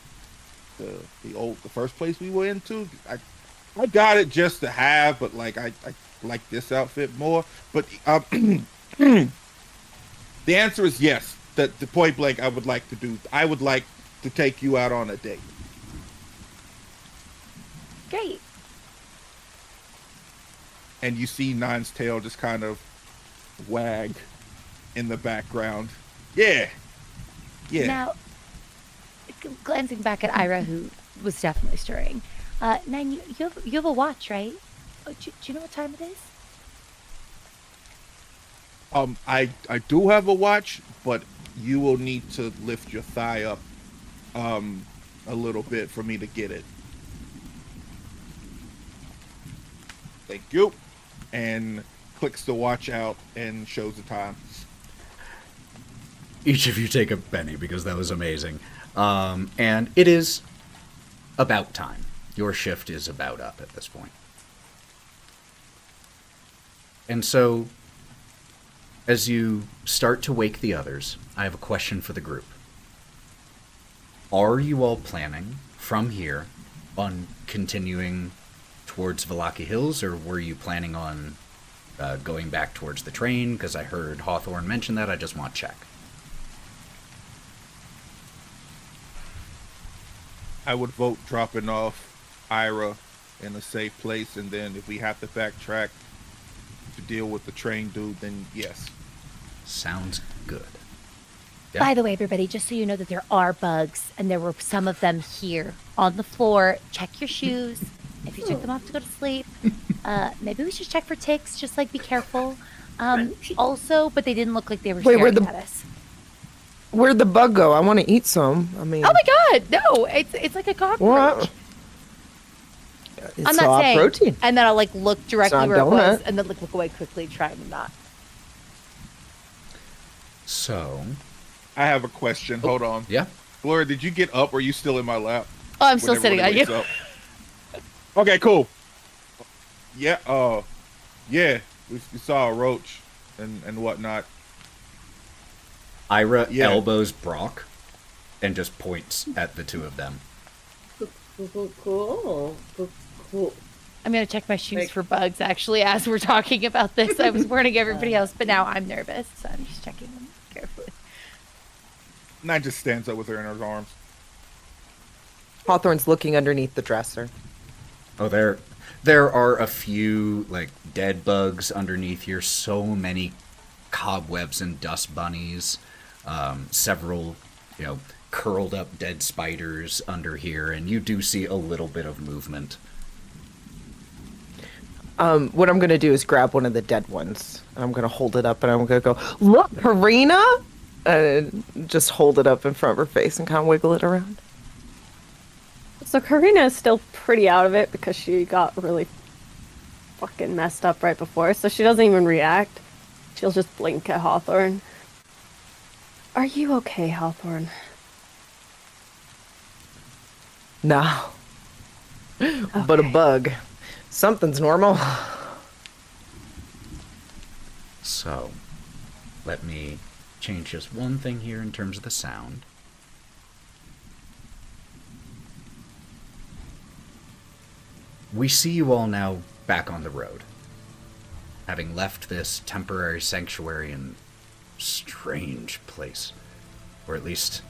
the first place we were into. I got it just to have, but like I like this outfit more. But the answer is yes. That the point blank, I would like to take you out on a date. Great. And you see Nyne's tail just kind of wag in the background. Yeah. Now, glancing back at Ira, who was definitely stirring, Nyne, you have a watch, right? Oh, do you know what time it is? I do have a watch, but you will need to lift your thigh up a little bit for me to get it. Thank you. And clicks the watch out and shows the time. Each of you take a penny because that was amazing. And it is about time. Your shift is about up at this point. And so, as you start to wake the others, I have a question for the group. are you all planning from here on continuing towards Valaki Hills, or were you planning on going back towards the train? Because I heard Hawthorne mention that. I just want to check. I would vote dropping off Ira in a safe place, and then if we have to backtrack to deal with the train dude, then yes. Sounds good. Yeah. By the way, everybody, just so you know that there are bugs, and there were some of them here on the floor. Check your shoes. If you took them off to go to sleep, maybe we should check for ticks. Just like be careful. Also, but they didn't look like they were staring at us. Where'd the bug go? I want to eat some. I mean, oh my god, no! It's like a cockroach. What? It's I'm not saying. protein. And then I'll like look directly where it was, donut. and then like look away quickly, trying to not. So, I have a question. Hold on. yeah. Gloria, did you get up or are you still in my lap? Oh, I'm still sitting on you. Up? Okay, cool. Yeah, yeah, we saw a roach and whatnot. Ira elbows Brawk and just points at the two of them. Cool. I'm gonna check my shoes for bugs. Actually, as we're talking about this, I was warning everybody else, but now I'm nervous, so I'm just checking them carefully. Nyne just stands up with her in her arms. Hawthorne's looking underneath the dresser. Oh, there are a few like dead bugs underneath here. So many cobwebs and dust bunnies. Several, curled up dead spiders under here, and you do see a little bit of movement. What I'm gonna do is grab one of the dead ones. I'm gonna hold it up, and I'm gonna go, "Look, Karina!" And just hold it up in front of her face and kind of wiggle it around. So Karina is still pretty out of it because she got really fucking messed up right before, so she doesn't even react. She'll just blink at Hawthorne. Are you okay, Hawthorne? No. Okay. But a bug. Something's normal. So, let me change just one thing here in terms of the sound. We see you all now back on the road, having left this temporary sanctuary and strange place, or at least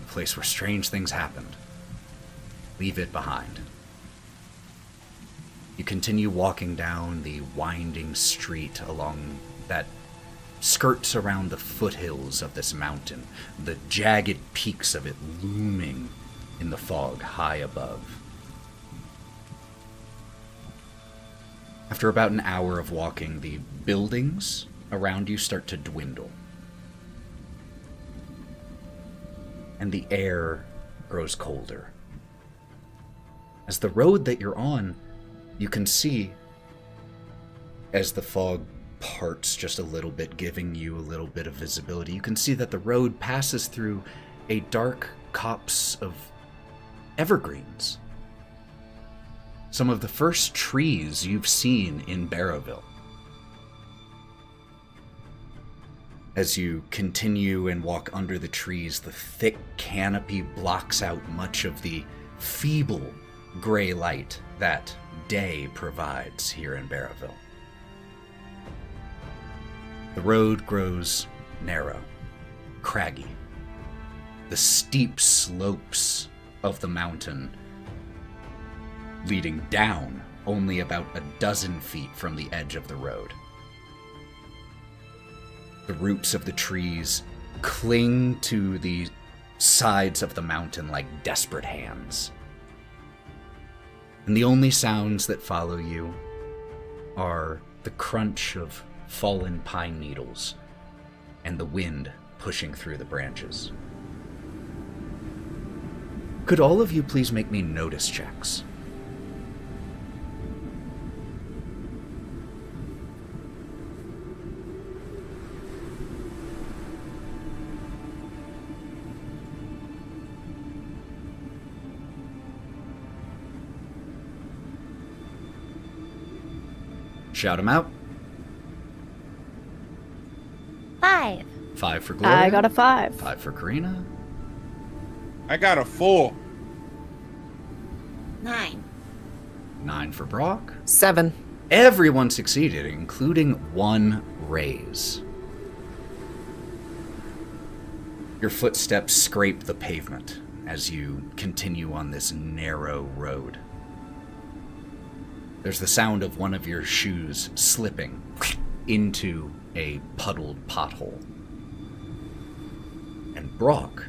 a place where strange things happened. Leave it behind. You continue walking down the winding street along that skirts around the foothills of this mountain, the jagged peaks of it looming in the fog high above. After about an hour of walking, the buildings around you start to dwindle. And the air grows colder. As the road that you're on, you can see, as the fog parts just a little bit, giving you a little bit of visibility, you can see that the road passes through a dark copse of evergreens. Some of the first trees you've seen in Barrowville. As you continue and walk under the trees, the thick canopy blocks out much of the feeble gray light that day provides here in Barrowville. The road grows narrow, craggy. The steep slopes of the mountain leading down only about a dozen feet from the edge of the road. The roots of the trees cling to the sides of the mountain like desperate hands. And the only sounds that follow you are the crunch of fallen pine needles and the wind pushing through the branches. Could all of you please make me notice checks? Shout them out. 5. 5 for Gloria. I got a 5. 5 for Karina. I got a 4. 9. 9 for Brawk. 7. Everyone succeeded, including one raise. Your footsteps scrape the pavement as you continue on this narrow road. There's the sound of one of your shoes slipping into a puddled pothole. And Brawk,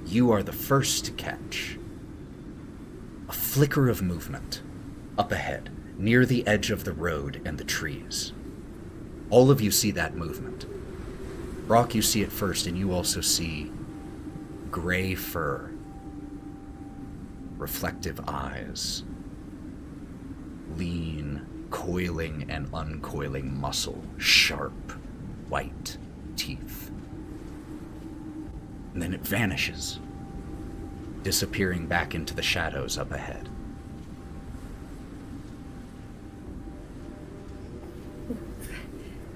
you are the first to catch a flicker of movement up ahead, near the edge of the road and the trees. All of you see that movement. Brawk, you see it first, and you also see gray fur, reflective eyes, lean, coiling and uncoiling muscle, sharp, white teeth. And then it vanishes, disappearing back into the shadows up ahead.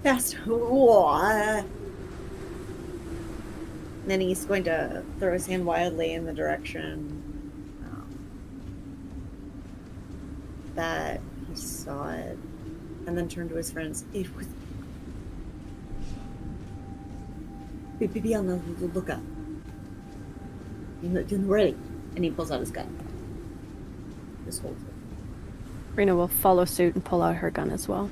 Fast. Then he's going to throw his hand wildly in the direction that he saw it, and then turn to his friends. It was. Be on the lookout. You're ready. And he pulls out his gun. Just holds it. Karina will follow suit and pull out her gun as well.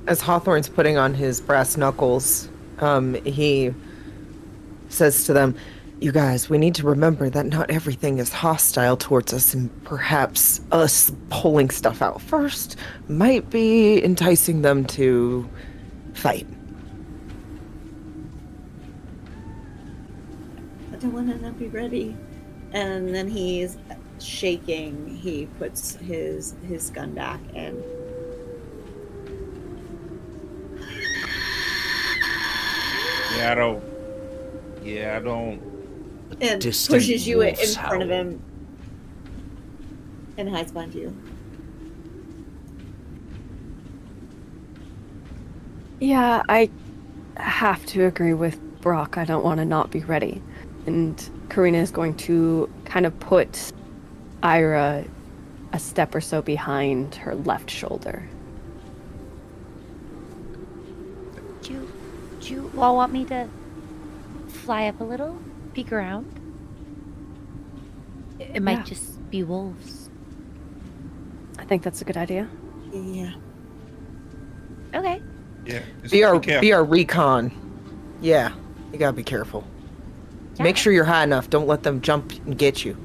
As Hawthorne's putting on his brass knuckles, he says to them, "You guys, we need to remember that not everything is hostile towards us, and perhaps us pulling stuff out first might be enticing them to fight." I don't want to not be ready. And then he's shaking. He puts his gun back and I don't. And Distant pushes you in wolf's front of howl. him and hides behind you. Yeah, I have to agree with Brawk. I don't want to not be ready. And Karina is going to kind of put Ira a step or so behind her left shoulder. Do you all want me to fly up a little? Peek around? It might just be wolves. I think that's a good idea. Yeah. Okay. Yeah. just Be our careful. recon. Yeah, you gotta be careful. Make sure you're high enough. Don't let them jump and get you.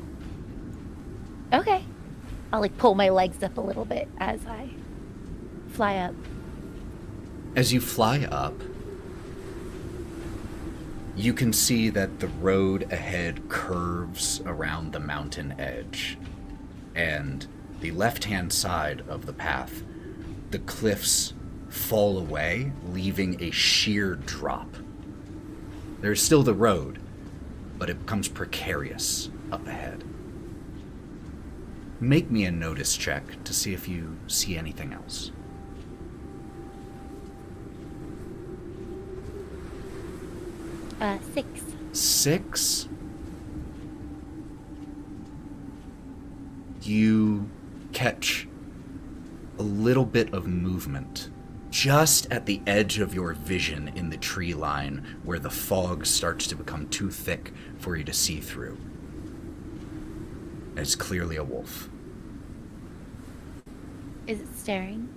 Okay. I'll like pull my legs up a little bit as I fly up. As you fly up, you can see that the road ahead curves around the mountain edge, and the left-hand side of the path, the cliffs fall away, leaving a sheer drop. There's still the road, but it becomes precarious up ahead. Make me a notice check to see if you see anything else. Six. 6. You catch a little bit of movement just at the edge of your vision in the tree line where the fog starts to become too thick for you to see through. It's clearly a wolf. Is it staring?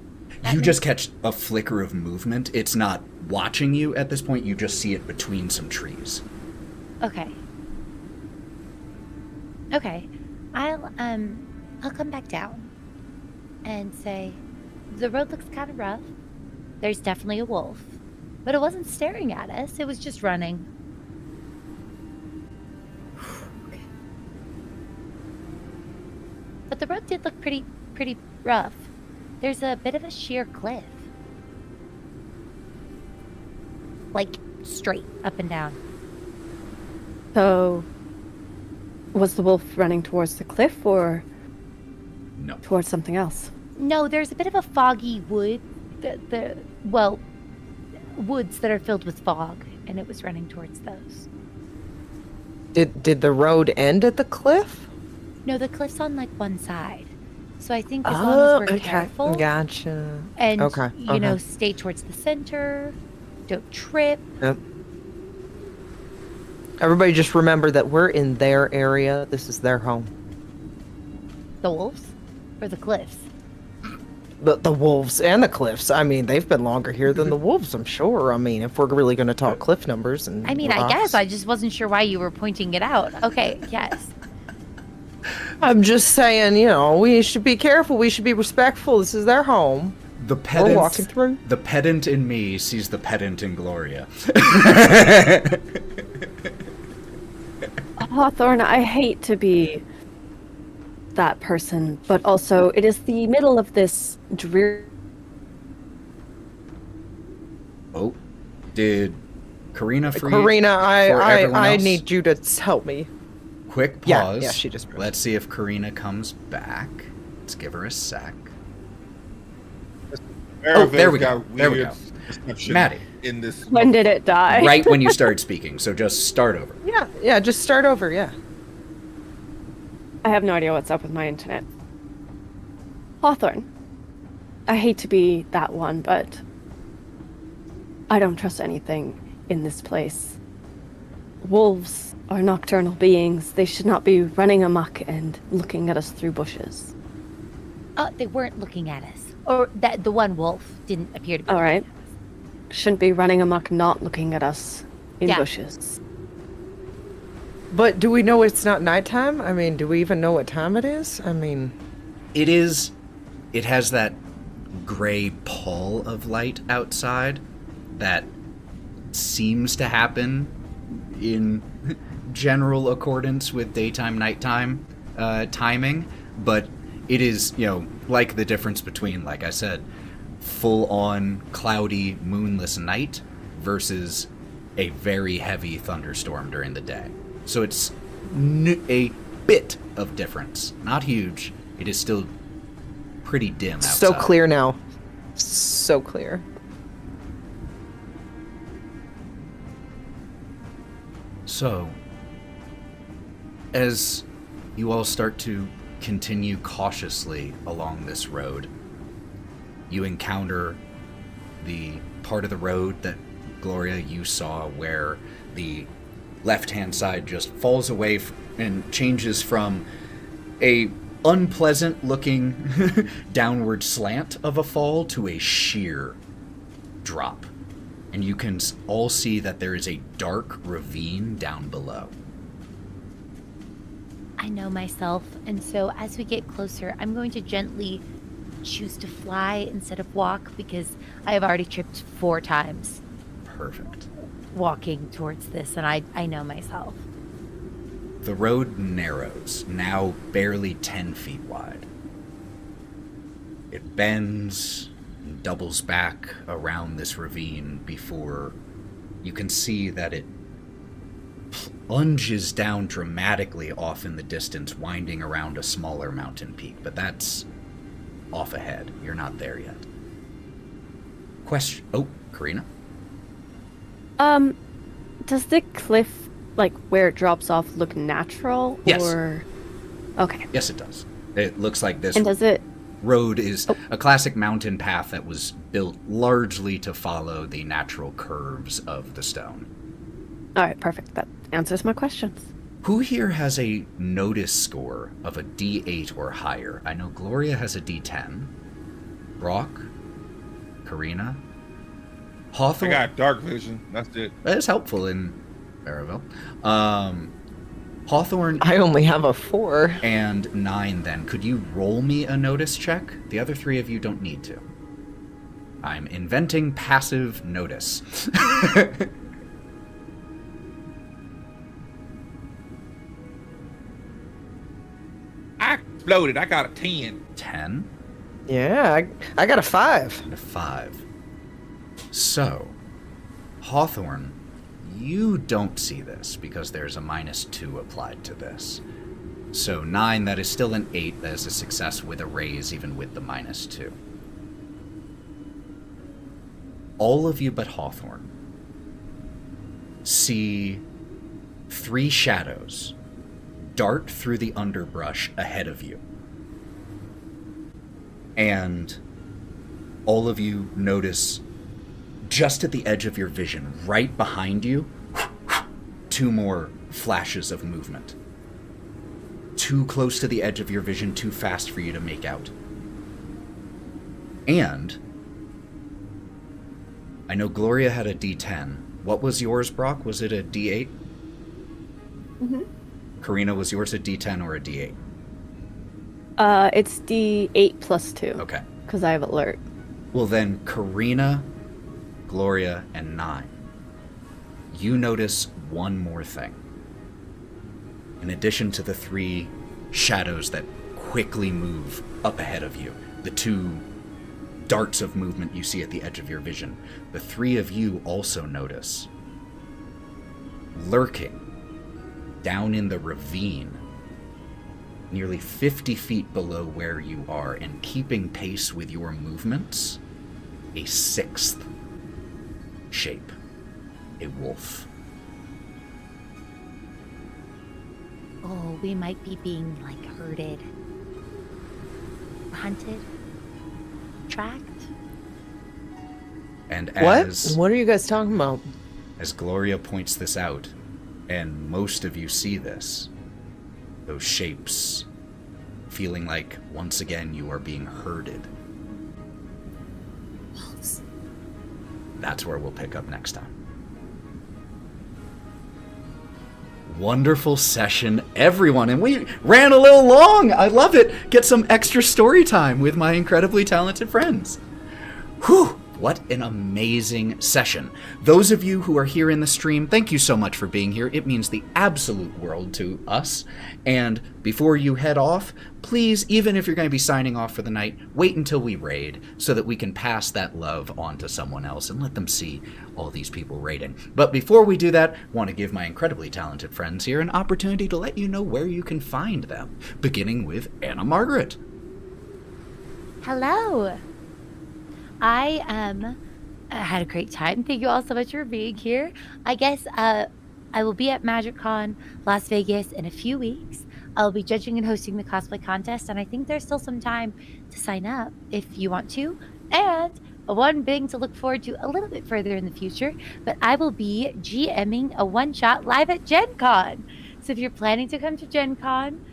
You just catch a flicker of movement. It's not watching you at this point. You just see it between some trees. Okay. Okay. I'll come back down and say, the road looks kind of rough. There's definitely a wolf, but it wasn't staring at us. It was just running. But the road did look pretty rough. There's a bit of a sheer cliff. Like, straight up and down. So, was the wolf running towards the cliff or No. towards something else? No, there's a bit of a foggy wood. Well, woods that are filled with fog. and it was running towards those. Did the road end at the cliff? No, the cliff's on like one side. So I think as long as we're okay. careful Gotcha. and Okay, you know, stay towards the center, don't trip. Yep. Everybody just remember that we're in their area. This is their home. The wolves or the cliffs? The wolves and the cliffs. I mean, they've been longer here than the wolves, I'm sure. I mean, if we're really going to talk cliff numbers and I mean, rocks. I guess I just wasn't sure why you were pointing it out. Okay, yes. I'm just saying, you know, we should be careful. We should be respectful. This is their home. The We're walking pedant, through. the pedant in me sees the pedant in Gloria. Hawthorne, I hate to be that person, but also it is the middle of this dreary. Oh, did Karina free? Karina, for everyone I else? need you to help me. Quick Yeah, pause. yeah, she just- Let's see if Karina comes back. Let's give her a sec. Oh, there we go. There we go. Matty. In this. When did it die? Right when you started speaking, so just start over. Yeah, just start over, yeah. I have no idea what's up with my internet. Hawthorne, I hate to be that one, but I don't trust anything in this place. Wolves are nocturnal beings. They should not be running amok and looking at us through bushes. They weren't looking at us. Or that the one wolf didn't appear to be. All right. Shouldn't be running amok not looking at us in bushes. But do we know it's not nighttime? I mean, do we even know what time it is? I mean... It has that gray pall of light outside that seems to happen in general accordance with daytime, nighttime timing, but it is, you know, like the difference between, like I said, full-on cloudy, moonless night versus a very heavy thunderstorm during the day. So it's a bit of difference. Not huge. It is still pretty dim outside. So clear now. So clear. So, as you all start to continue cautiously along this road, you encounter the part of the road that, Gloria, you saw where the left-hand side just falls away and changes from a unpleasant-looking downward slant of a fall to a sheer drop. And you can all see that there is a dark ravine down below. I know myself, and so as we get closer, I'm going to gently choose to fly instead of walk because I have already tripped 4 times. Perfect. Walking towards this, and I know myself. The road narrows, now barely 10 feet wide. It bends and doubles back around this ravine before you can see that it plunges down dramatically off in the distance, winding around a smaller mountain peak, but that's off ahead. You're not there yet. Question. Oh, Karina? Does the cliff, like where it drops off, look natural? Yes. Or... Okay. Yes, it does. It looks like this And does it... road is a classic mountain path that was built largely to follow the natural curves of the stone. All right, perfect. That answers my questions. Who here has a notice score of a D8 or higher? I know Gloria has a D10. Brawk? Karina? I Hawthorne? got dark vision. That's it. That is helpful in Barraville. Hawthorne I only have a 4. and Nyne, then. Could you roll me a notice check? The other 3 of you don't need to. I'm inventing passive notice. I exploded. I got a 10. 10 Yeah, I got a 5. and a 5. So, Hawthorne, you don't see this because there's a -2 applied to this. So 9, that is still an 8. That is a success with a raise, even with the -2. All of you but Hawthorne see 3 shadows dart through the underbrush ahead of you. And all of you notice, just at the edge of your vision, right behind you, 2 more flashes of movement. Too close to the edge of your vision, too fast for you to make out. And I know Gloria had a D10. What was yours, Brawk? Was it a D8? Mm-hmm. Karina, was yours a D10 or a D8? It's D8 plus 2. Okay. Because I have alert. Well then, Karina, Gloria, and Nyne, you notice one more thing. In addition to the 3 shadows that quickly move up ahead of you, the 2 darts of movement you see at the edge of your vision, the 3 of you also notice, lurking down in the ravine, nearly 50 feet below where you are and keeping pace with your movements, a 6th shape, a wolf. Oh, we might be being, like, herded. Hunted. Tracked. And What? as What are you guys talking about? as Gloria points this out, and most of you see this, those shapes feeling like once again you are being herded. Wolves. That's where we'll pick up next time. Wonderful session, everyone, and we ran a little long. I love it. Get some extra story time with my incredibly talented friends. Whew, what an amazing session. Those of you who are here in the stream, thank you so much for being here. It means the absolute world to us. And before you head off, please, even if you're going to be signing off for the night, wait until we raid so that we can pass that love on to someone else and let them see all these people raiding. But before we do that, I want to give my incredibly talented friends here an opportunity to let you know where you can find them, beginning with Anna Margaret. Hello. I had a great time. Thank you all so much for being here. I guess I will be at MagicCon Las Vegas in a few weeks. I'll be judging and hosting the cosplay contest, and I think there's still some time to sign up if you want to. And one thing to look forward to a little bit further in the future, but I will be GMing a one-shot live at Gen Con. So if you're planning to come to Gen Con,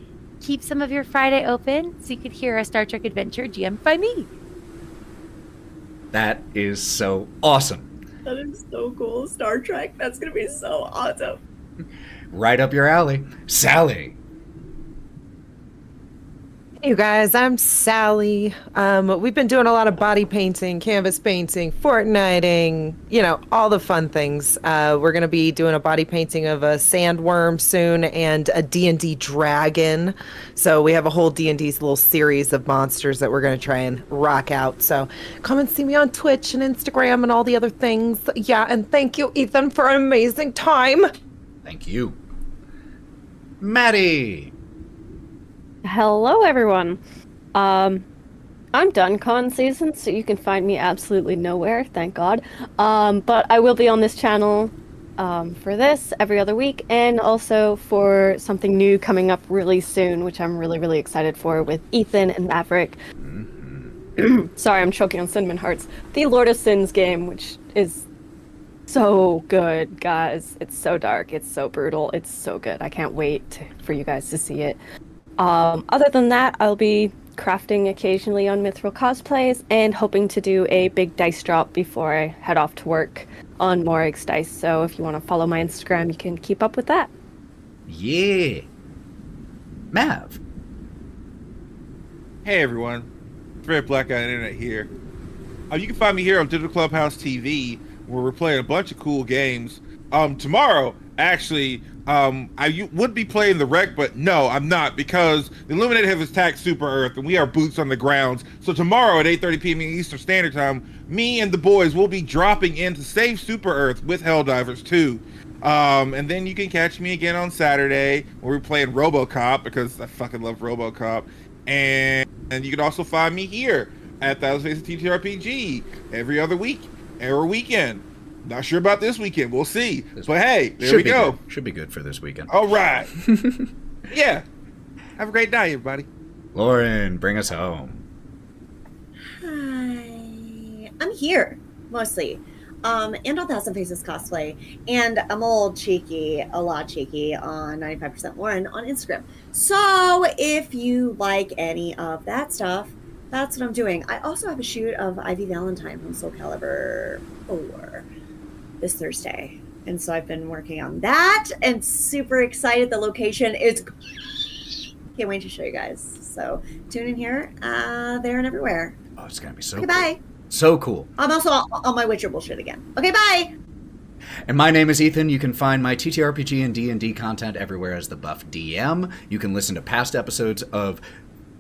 keep some of your Friday open so you could hear a Star Trek adventure GM'd by me. That is so awesome. That is so cool. Star Trek. That's going to be so awesome. Right up your alley. Sally. Hey you guys, I'm Sally. We've been doing a lot of body painting, canvas painting, Fortniting, all the fun things. We're going to be doing a body painting of a sandworm soon and a D&D dragon. So we have a whole D&D's little series of monsters that we're going to try and rock out. So come and see me on Twitch and Instagram and all the other things. Yeah, and thank you, Ethan, for an amazing time. Thank you. Matty. Hello, everyone. I'm done con season, so you can find me absolutely nowhere, thank God. But I will be on this channel for this every other week, and also for something new coming up really soon, which I'm really, really excited for with Ethan and Maverick. Sorry, I'm choking on Cinnamon Hearts. The Lord of Sins game, which is so good, guys. It's so dark, it's so brutal, it's so good. I can't wait for you guys to see it. Other than that, I'll be crafting occasionally on Mithril cosplays and hoping to do a big dice drop before I head off to work on Morag's Dice. So if you want to follow my Instagram, you can keep up with that. Yeah. Mav. Hey everyone, Red Black Guy Internet here. You can find me here on DigitalClubhouseTV, where we're playing a bunch of cool games. Tomorrow, actually, I would be playing the Wreck, but no, I'm not, because the Illuminated have attacked Super Earth, and we are boots on the grounds. So tomorrow at 8:30 p.m. Eastern Standard Time, me and the boys will be dropping in to save Super Earth with Helldivers 2. And then you can catch me again on Saturday, where we're playing RoboCop, because I fucking love RoboCop. And you can also find me here at Thousand Faces TTRPG every other week or weekend. Not sure about this weekend. We'll see. But hey, there Should we be go. good. Should be good for this weekend. All right. Yeah. Have a great night, everybody. Lauren, bring us home. Hi. I'm here, mostly. And on Thousand Faces Cosplay. And I'm a lot cheeky on 95% Lauren on Instagram. So if you like any of that stuff, that's what I'm doing. I also have a shoot of Ivy Valentine from Soul Calibur 4 this Thursday. And so I've been working on that and super excited. The location is... Can't wait to show you guys. So tune in here, there, and everywhere. Oh, it's going to be so Goodbye. cool. So cool. I'm also on my Witcher bullshit again. Okay, bye! And my name is Ethan. You can find my TTRPG and D&D content everywhere as the Buff DM. You can listen to past episodes of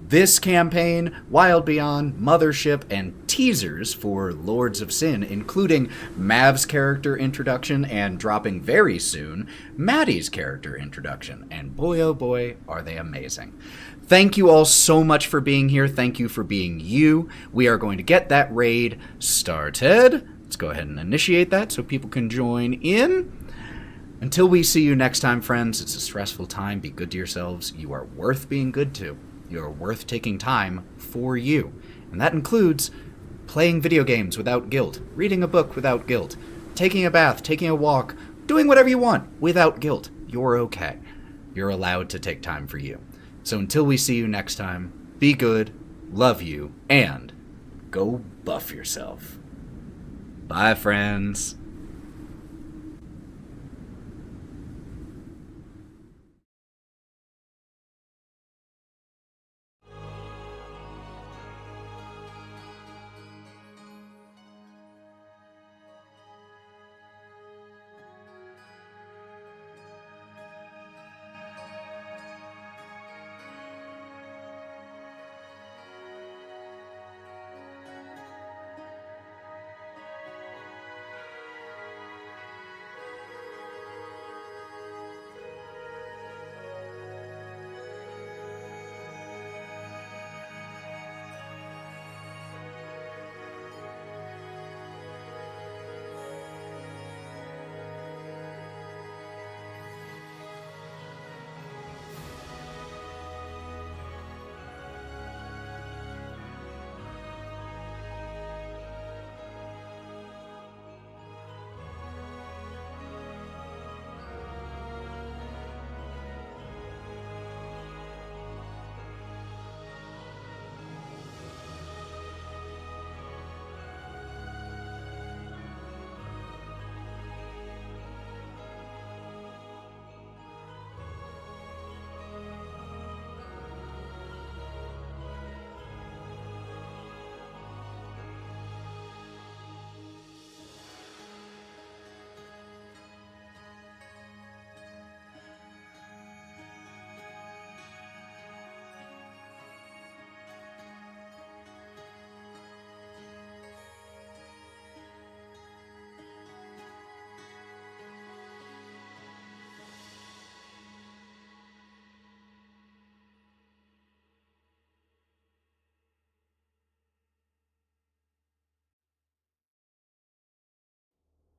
this campaign, Wild Beyond, Mothership, and teasers for Lords of Sin, including Mav's character introduction and, dropping very soon, Matty's character introduction. And boy, oh boy, are they amazing. Thank you all so much for being here. Thank you for being you. We are going to get that raid started. Let's go ahead and initiate that so people can join in. Until we see you next time, friends, it's a stressful time. Be good to yourselves. You are worth being good to. You are worth taking time for you. And that includes playing video games without guilt, reading a book without guilt, taking a bath, taking a walk, doing whatever you want without guilt. You're okay. You're allowed to take time for you. So until we see you next time, be good, love you, and go buff yourself. Bye, friends.